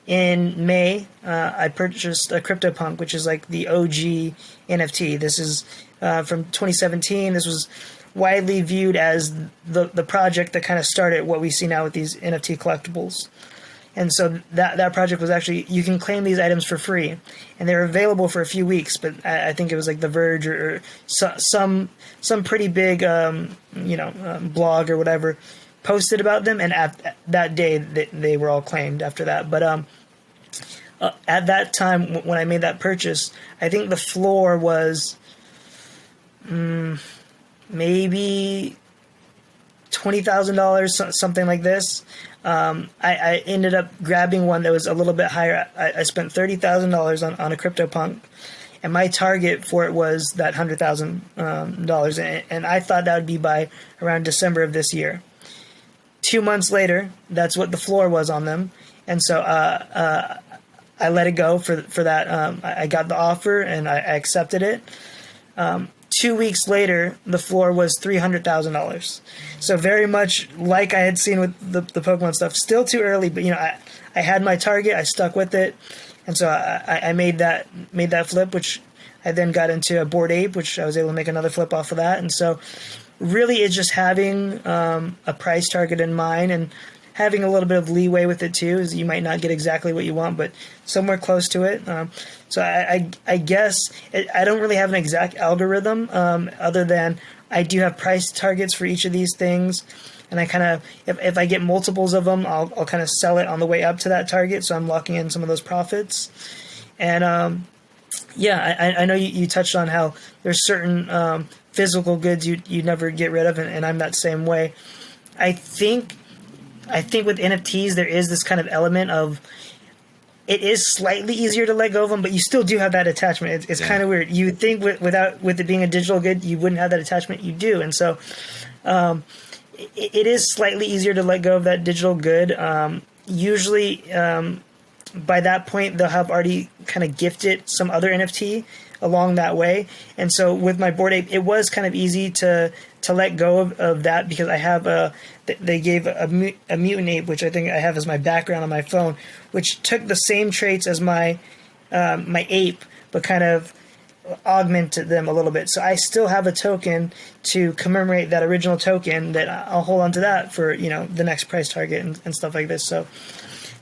in May, I purchased a CryptoPunk, which is like the OG NFT. This is from 2017. This was widely viewed as the project that kind of started what we see now with these NFT collectibles. And so that project was actually, you can claim these items for free, and they were available for a few weeks. But I think it was like The Verge or some pretty big blog or whatever posted about them, and at that day they were all claimed after that. But at that time when I made that purchase, I think the floor was maybe $20,000, something like this. I ended up grabbing one that was a little bit higher. I spent $30,000 on a CryptoPunk, and my target for it was that $100,000. And I thought that would be by around December of this year. 2 months later, that's what the floor was on them. And so I let it go for that. I got the offer and I accepted it. 2 weeks later, the floor was $300,000. So very much like I had seen with the Pokemon stuff. Still too early, but I had my target. I stuck with it, and so I made that flip, which I then got into a Bored Ape, which I was able to make another flip off of that. And so really, it's just having a price target in mind and having a little bit of leeway with it too. Is you might not get exactly what you want, but somewhere close to it. So I guess I don't really have an exact algorithm other than I do have price targets for each of these things, and I kind of if I get multiples of them, I'll kind of sell it on the way up to that target, so I'm locking in some of those profits. And I know you touched on how there's certain physical goods you never get rid of, and I'm that same way. I think with NFTs there is this kind of element of it is slightly easier to let go of them, but you still do have that attachment. It's kind of weird. You would think with it being a digital good, you wouldn't have that attachment. You do, and so it is slightly easier to let go of that digital good. Usually, by that point, they'll have already kind of gifted some other NFT along that way. And so with my Bored Ape, it was kind of easy to let go of that because I have they gave a mutant ape, which I think I have as my background on my phone, which took the same traits as my ape, but kind of augmented them a little bit. So I still have a token to commemorate that original token that I'll hold on to that for, the next price target and stuff like this. So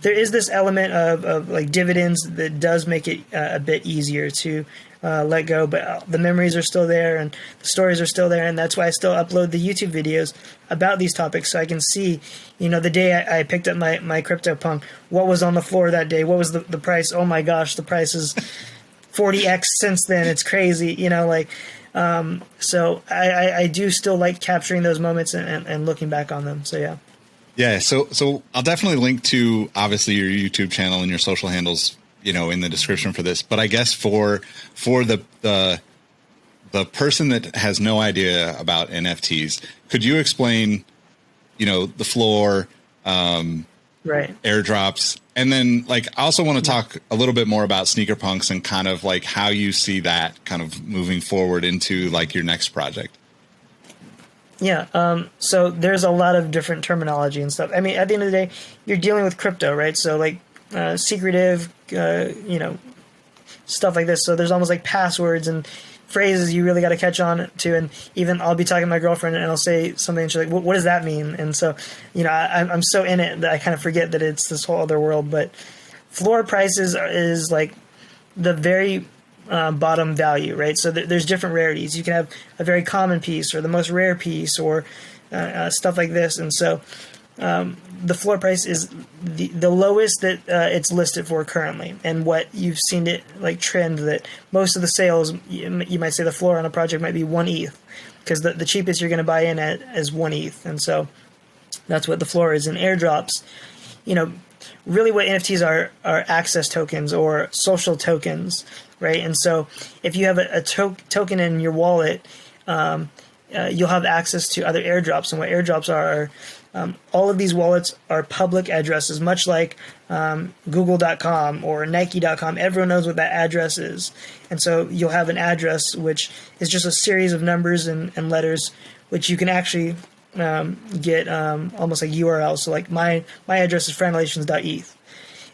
there is this element of like dividends that does make it a bit easier to let go, but the memories are still there and the stories are still there, and that's why I still upload the YouTube videos about these topics so I can see, the day I picked up my CryptoPunk, what was on the floor that day, what was the price. Oh my gosh, the price is 40x since then. It's crazy, so I do still like capturing those moments and looking back on them. So yeah. Yeah, so I'll definitely link to obviously your YouTube channel and your social handles, in the description for this. But I guess for the person that has no idea about NFTs, could you explain, the floor, right, airdrops, and then I also want to talk a little bit more about sneaker punks and kind of like how you see that kind of moving forward into like your next project. Yeah, so there's a lot of different terminology and stuff. I mean, at the end of the day, you're dealing with crypto, right? So like secretive, stuff like this. So there's almost like passwords and phrases you really got to catch on to. And even I'll be talking to my girlfriend and I'll say something and she's like, what does that mean? And so, I'm so in it that I kind of forget that it's this whole other world. But floor prices is like the very bottom value, right? So there's different rarities. You can have a very common piece or the most rare piece or stuff like this. And so the floor price is the lowest that it's listed for currently, and what you've seen it like trend that most of the sales, you might say the floor on a project might be 1 ETH, because the cheapest you're going to buy in at is 1 ETH. And so that's what the floor is. In airdrops, really what NFTs are access tokens or social tokens, right? And so if you have a token in your wallet, you'll have access to other airdrops. And what airdrops are All of these wallets are public addresses, much like Google.com or Nike.com. Everyone knows what that address is. And so you'll have an address, which is just a series of numbers and letters, which you can actually get almost like URLs. So like my address is franalations.eth.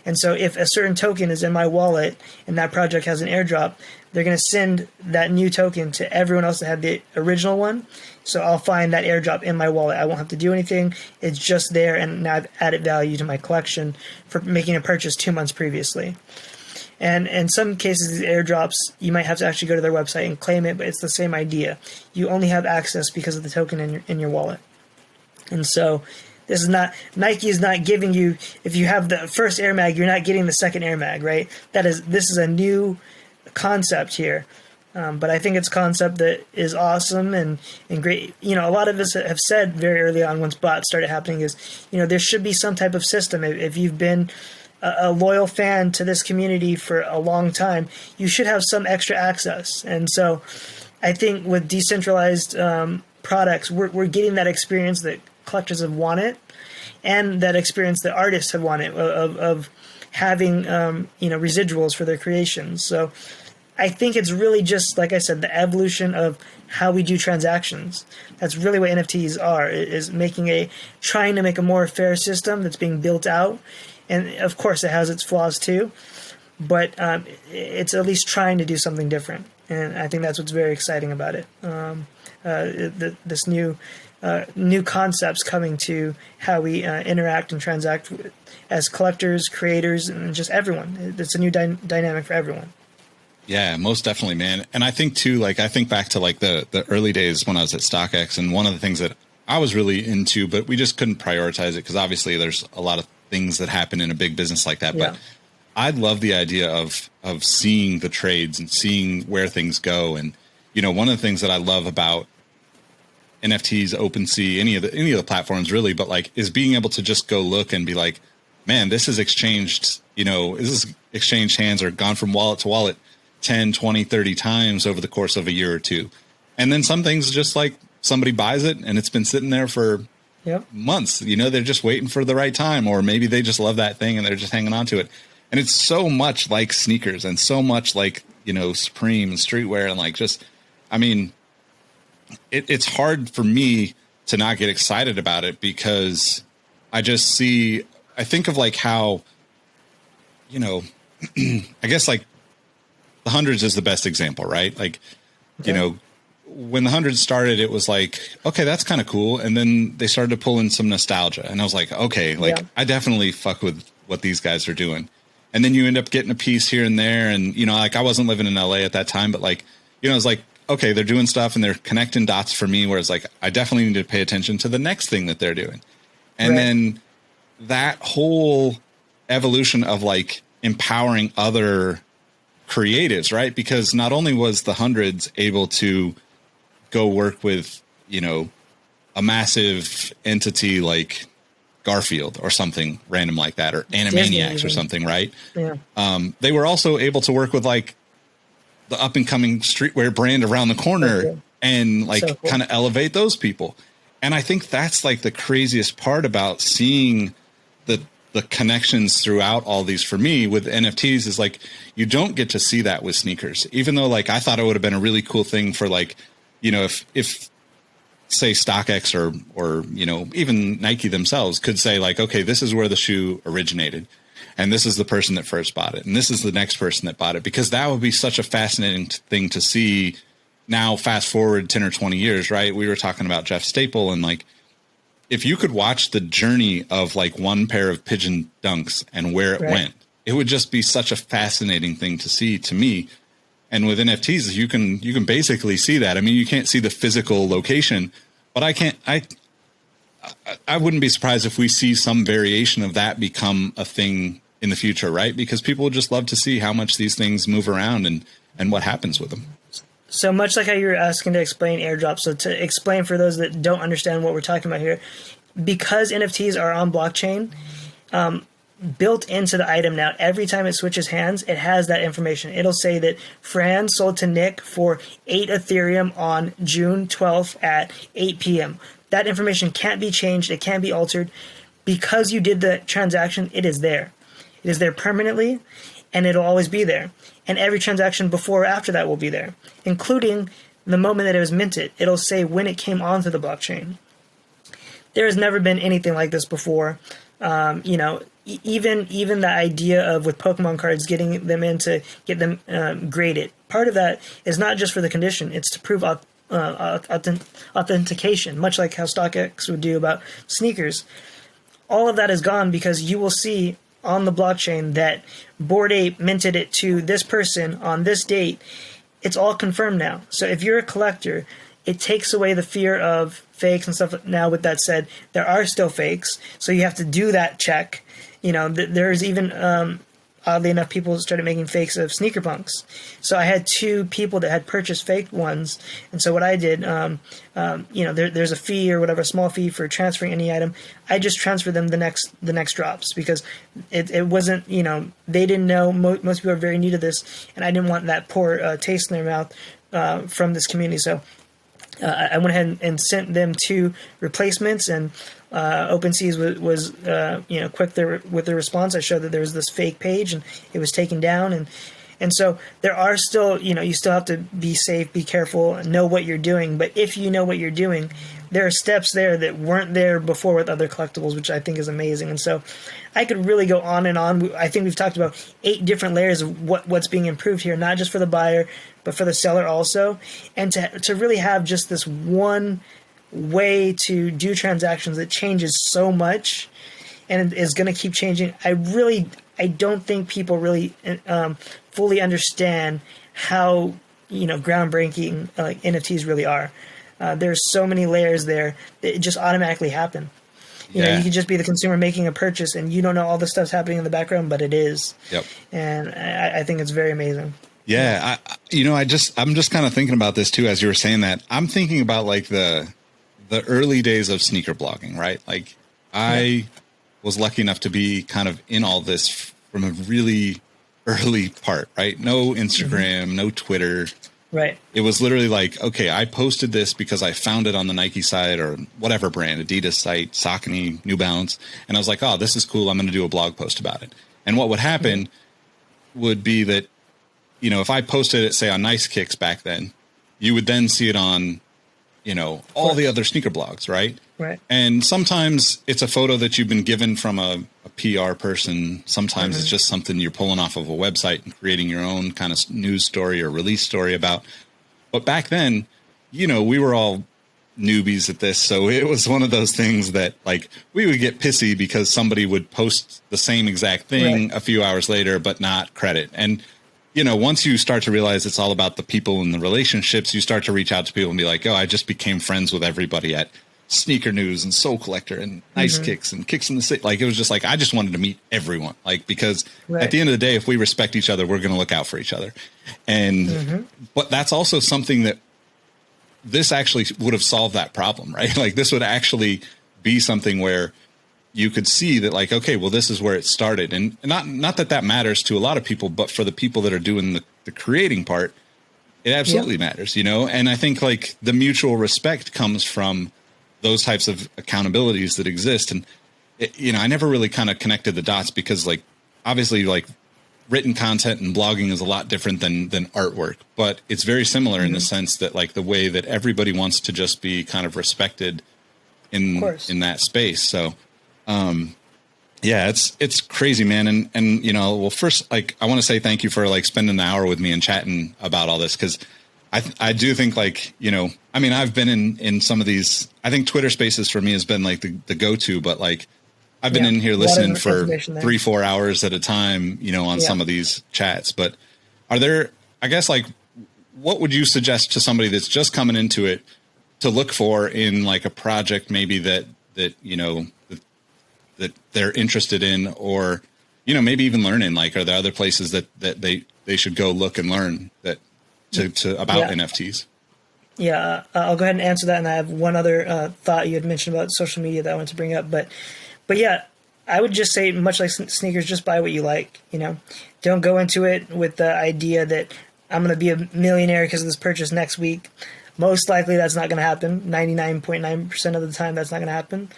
And so if a certain token is in my wallet and that project has an airdrop, they're going to send that new token to everyone else that had the original one. So I'll find that airdrop in my wallet. I won't have to do anything. It's just there, and now I've added value to my collection for making a purchase 2 months previously. And in some cases, these airdrops, you might have to actually go to their website and claim it, but it's the same idea. You only have access because of the token in your wallet. And so this is not, Nike is not giving you, if you have the first Air Mag, you're not getting the second Air Mag, right? This is a new concept here. But I think it's a concept that is awesome and great. You know, a lot of us have said very early on, once bots started happening, is, you know, there should be some type of system. If you've been a loyal fan to this community for a long time, you should have some extra access. And so I think with decentralized products, we're getting that experience that collectors have wanted, and that experience that artists have wanted of having residuals for their creations. So I think it's really just, like I said, the evolution of how we do transactions. That's really what NFTs are, is trying to make a more fair system that's being built out. And of course it has its flaws too, but it's at least trying to do something different. And I think that's what's very exciting about it. This new concepts coming to how we interact and transact as collectors, creators, and just everyone. It's a new dynamic for everyone. Yeah, most definitely, man. And I think too, like, I think back to like the early days when I was at StockX, and one of the things that I was really into, but we just couldn't prioritize it because obviously there's a lot of things that happen in a big business like that. Yeah. But I love the idea of seeing the trades and seeing where things go. And, you know, one of the things that I love about NFTs, OpenSea, any of the platforms really, but like, is being able to just go look and be like, man, this is exchanged, this is exchanged hands or gone from wallet to wallet 10, 20, 30 times over the course of a year or two. And then some things just like somebody buys it and it's been sitting there for months. They're just waiting for the right time, or maybe they just love that thing and they're just hanging on to it. And it's so much like sneakers and so much like, Supreme and streetwear, and like just, I mean, it's hard for me to not get excited about it because I think of like how, I guess like the hundreds is the best example, right? Like, when the hundreds started, it was like, okay, that's kind of cool. And then they started to pull in some nostalgia. And I was like, okay, I definitely fuck with what these guys are doing. And then you end up getting a piece here and there. And, like I wasn't living in LA at that time, but like, it was like, okay, they're doing stuff and they're connecting dots for me, whereas like, I definitely need to pay attention to the next thing that they're doing. And then that whole evolution of like empowering other creatives, right? Because not only was the hundreds able to go work with, a massive entity like Garfield or something random like that, or Animaniacs or something, right? Yeah. They were also able to work with like the up and coming streetwear brand around the corner and like kind of elevate those people. And I think that's like the craziest part about seeing the connections throughout all these for me with NFTs is like, you don't get to see that with sneakers, even though like, I thought it would have been a really cool thing for like, if say StockX or, even Nike themselves could say like, okay, this is where the shoe originated and this is the person that first bought it. And this is the next person that bought it, because that would be such a fascinating thing to see. Now, fast forward 10 or 20 years, right? We were talking about Jeff Staple, and like, if you could watch the journey of like one pair of Pigeon Dunks and where it went, it would just be such a fascinating thing to see to me. And with NFTs, you can basically see that. I mean, you can't see the physical location, but I wouldn't be surprised if we see some variation of that become a thing in the future, right? Because people would just love to see how much these things move around and what happens with them. So much like how you were asking to explain airdrops, so to explain for those that don't understand what we're talking about here, because NFTs are on blockchain, built into the item now, every time it switches hands, it has that information. It'll say that Fran sold to Nick for 8 Ethereum on June 12th at 8 p.m. that information can't be changed. It can't be altered. Because you did the transaction, it is there. It is there permanently, and it'll always be there. And every transaction before or after that will be there, including the moment that it was minted. It'll say when it came onto the blockchain. There has never been anything like this before. Even the idea of with Pokemon cards, getting them in to get them graded. Part of that is not just for the condition; it's to prove authentication, much like how StockX would do about sneakers. All of that is gone because you will see on the blockchain that Bored Ape minted it to this person on this date. It's all confirmed now. So if you're a collector, it takes away the fear of fakes and stuff. Now, with that said, there are still fakes, so you have to do that check. There's even, oddly enough, people started making fakes of sneaker punks. So I had 2 people that had purchased fake ones, and so what I did, there's a fee or whatever, a small fee for transferring any item. I just transferred them the next drops because it wasn't, they didn't know. Most people are very new to this, and I didn't want that poor taste in their mouth from this community. So I went ahead and sent them 2 replacements, and OpenSeas was quick with the response. I showed that there was this fake page, and it was taken down, and so there are still, you still have to be safe, be careful, know what you're doing. But if you know what you're doing, there are steps there that weren't there before with other collectibles, which I think is amazing. And so I could really go on and on. I think we've talked about 8 different layers of what's being improved here, not just for the buyer, but for the seller also. And to really have just this one way to do transactions that changes so much and is going to keep changing. I don't think people really fully understand how groundbreaking NFTs really are. There's so many layers there that it just automatically happen. You can just be the consumer making a purchase and you don't know all the stuff's happening in the background, but it is. Yep. And I think it's very amazing. Yeah. I'm just kind of thinking about this too, as you were saying that. I'm thinking about like the early days of sneaker blogging, right? Like I was lucky enough to be kind of in all this from a really early part, right? No Instagram, no Twitter. Right. It was literally like, okay, I posted this because I found it on the Nike site or whatever brand, Adidas site, Saucony, New Balance. And I was like, oh, this is cool. I'm going to do a blog post about it. And what would happen would be that, if I posted it, say on Nice Kicks back then, you would then see it on, all the other sneaker blogs, right? Right. And sometimes it's a photo that you've been given from a PR person. Sometimes it's just something you're pulling off of a website and creating your own kind of news story or release story about. But back then, we were all newbies at this. So it was one of those things that like we would get pissy because somebody would post the same exact thing a few hours later, but not credit. And once you start to realize it's all about the people and the relationships, you start to reach out to people and be like, oh, I just became friends with everybody at Sneaker News and Soul Collector and Nice Kicks and Kicks in the City. Like, it was just like, I just wanted to meet everyone. Like, because at the end of the day, if we respect each other, we're going to look out for each other. And, but that's also something that this actually would have solved that problem, right? Like, this would actually be something where you could see that, like, okay, well, this is where it started. And not that matters to a lot of people, but for the people that are doing the creating part, it absolutely matters, And I think like the mutual respect comes from those types of accountabilities that exist. And, I never really kind of connected the dots because like, obviously like written content and blogging is a lot different than artwork, but it's very similar in the sense that like the way that everybody wants to just be kind of respected in that space. So, it's crazy, man. And, well, first, like, I want to say thank you for like spending an hour with me and chatting about all this. Cause I do think like, I've been in some of these, I think Twitter Spaces for me has been like the go-to, but like I've been in here listening for 3-4 hours at a time, on some of these chats. But are there, I guess, like, what would you suggest to somebody that's just coming into it to look for in like a project maybe that they're interested in, or, maybe even learning? Like, are there other places that they should go look and learn that about NFTs? Yeah, I'll go ahead and answer that. And I have one other thought you had mentioned about social media that I wanted to bring up. But yeah, I would just say, much like sneakers, just buy what you like. Don't go into it with the idea that I'm going to be a millionaire because of this purchase next week. Most likely that's not going to happen. 99.9% of the time that's not going to happen.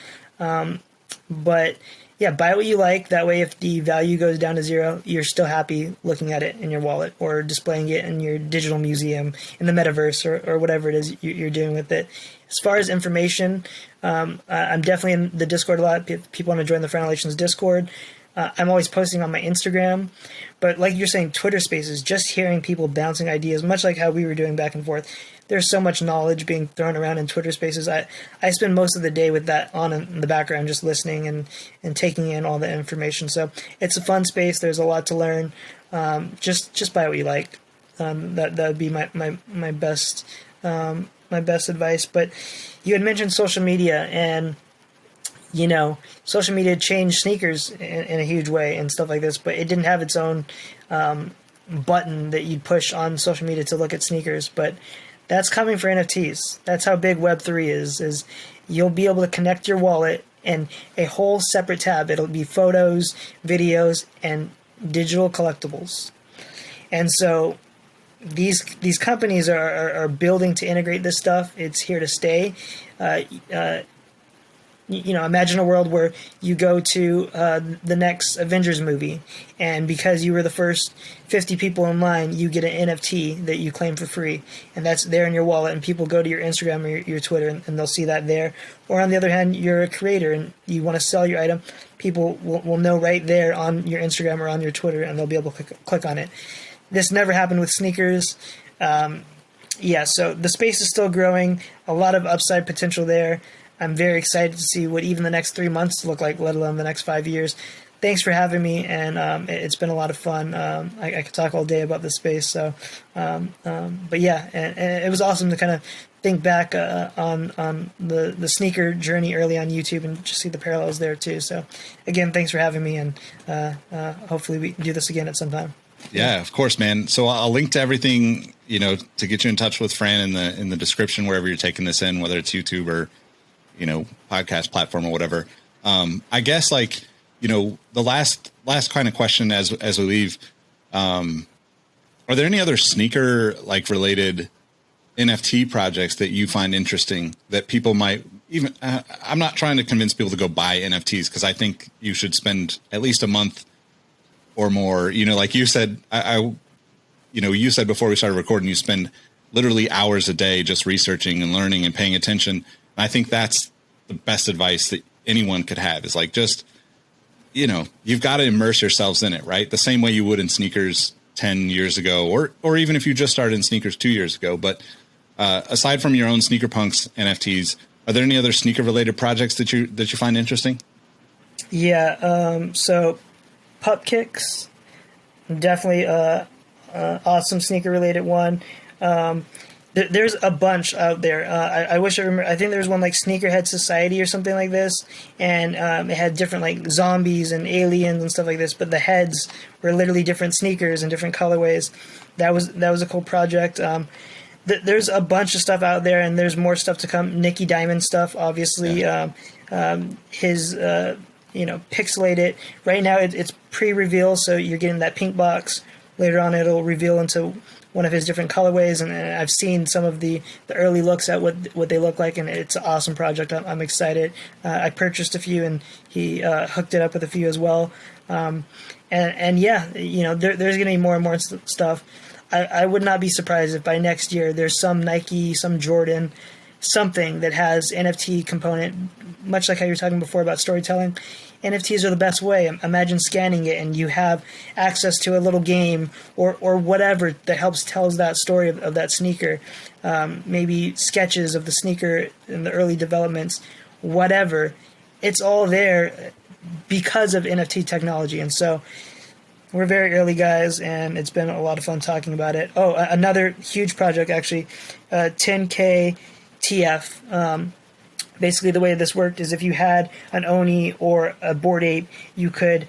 But yeah, buy what you like. That way, if the value goes down to zero, you're still happy looking at it in your wallet or displaying it in your digital museum in the metaverse or whatever it is you're doing with it. As far as information, I'm definitely in the Discord a lot. People want to join the Franalations Discord. I'm always posting on my Instagram. But like you're saying, Twitter Spaces, just hearing people bouncing ideas, much like how we were doing back and forth. There's so much knowledge being thrown around in Twitter Spaces. I spend most of the day with that on in the background, just listening and taking in all the information. So it's a fun space. There's a lot to learn. Just buy what you like. That would be my best advice. But you had mentioned social media, and social media changed sneakers in a huge way and stuff like this, but it didn't have its own button that you'd push on social media to look at sneakers. But that's coming for NFTs. That's how big Web3 is you'll be able to connect your wallet and a whole separate tab. It'll be photos, videos, and digital collectibles. And so these companies are building to integrate this stuff. It's here to stay. Imagine a world where you go to the next Avengers movie, and because you were the first 50 people in line, you get an NFT that you claim for free, and that's there in your wallet, and people go to your Instagram or your Twitter, and they'll see that there. Or on the other hand, you're a creator, and you want to sell your item, people will know right there on your Instagram or on your Twitter, and they'll be able to click on it. This never happened with sneakers. So the space is still growing, a lot of upside potential there. I'm very excited to see what even the next 3 months look like, let alone the next 5 years. Thanks for having me, and it's been a lot of fun. I could talk all day about this space. So, but yeah, and it was awesome to kind of think back on the sneaker journey early on YouTube and just see the parallels there too. So, again, thanks for having me, and hopefully we can do this again at some time. Yeah, of course, man. So I'll link to everything, to get you in touch with Fran in the description wherever you're taking this in, whether it's YouTube or podcast platform or whatever. I guess the last kind of question as we leave, are there any other sneaker related NFT projects that you find interesting that people might even, I'm not trying to convince people to go buy NFTs, because I think you should spend at least a month or more, like you said, you said before we started recording, you spend literally hours a day just researching and learning and paying attention. I think that's the best advice that anyone could have, is you've got to immerse yourselves in it, right? The same way you would in sneakers 10 years ago, or even if you just started in sneakers 2 years ago. But aside from your own Sneaker Punks NFTs, are there any other sneaker related projects that you find interesting? Yeah. So Pup Kicks, definitely awesome sneaker related one. There's a bunch out there. I wish I remember. I think there was one like Sneakerhead Society or something like this, and it had different zombies and aliens and stuff like this. But the heads were literally different sneakers and different colorways. That was a cool project. There's a bunch of stuff out there, and there's more stuff to come. Nicky Diamond stuff, obviously. Yeah. His pixelate it. Right now it's pre-reveal, so you're getting that pink box. Later on, it'll reveal into one of his different colorways, and I've seen some of the early looks at what they look like, and it's an awesome project. I'm excited. I purchased a few, and he hooked it up with a few as well. There's going to be more and more stuff. I would not be surprised if by next year there's some Nike, some Jordan, something that has NFT component, much like how you were talking before about storytelling. NFTs are the best way. Imagine scanning it and you have access to a little game or whatever that helps tells that story of that sneaker. Maybe sketches of the sneaker in the early developments, whatever. It's all there because of NFT technology. And so we're very early guys, and it's been a lot of fun talking about it. Oh, another huge project, actually, 10K TF. Basically, the way this worked is if you had an Oni or a Bored Ape, you could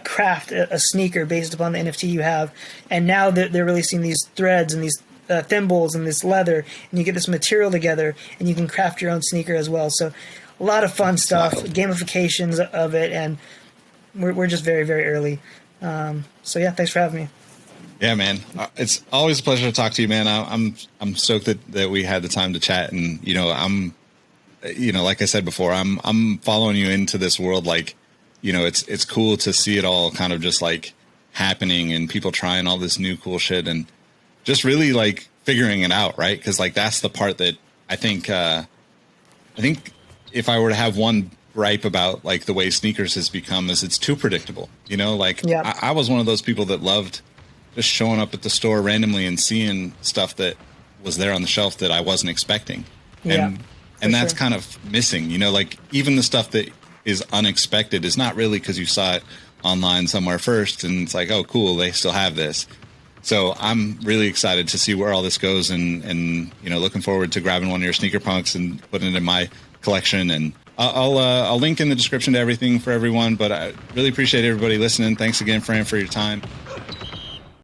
craft a sneaker based upon the NFT you have. And now they're releasing these threads and these thimbles and this leather, and you get this material together, and you can craft your own sneaker as well. So a lot of fun stuff, gamifications of it, and we're just very, very early. So yeah, thanks for having me. Yeah, man. It's always a pleasure to talk to you, man. I'm stoked that we had the time to chat, and like I said before, I'm following you into this world. Like, it's cool to see it all kind of just like happening and people trying all this new cool shit and just really like figuring it out, right? Because like that's the part that I think if I were to have one gripe about like the way sneakers has become is it's too predictable. Like Yeah. I was one of those people that loved just showing up at the store randomly and seeing stuff that was there on the shelf that I wasn't expecting. Yeah, And that's sure. kind of missing, like even the stuff that is unexpected is not really because you saw it online somewhere first and it's like, oh, cool, they still have this. So I'm really excited to see where all this goes and looking forward to grabbing one of your sneaker punks and putting it in my collection. And I'll link in the description to everything for everyone, but I really appreciate everybody listening. Thanks again, Fran, for your time.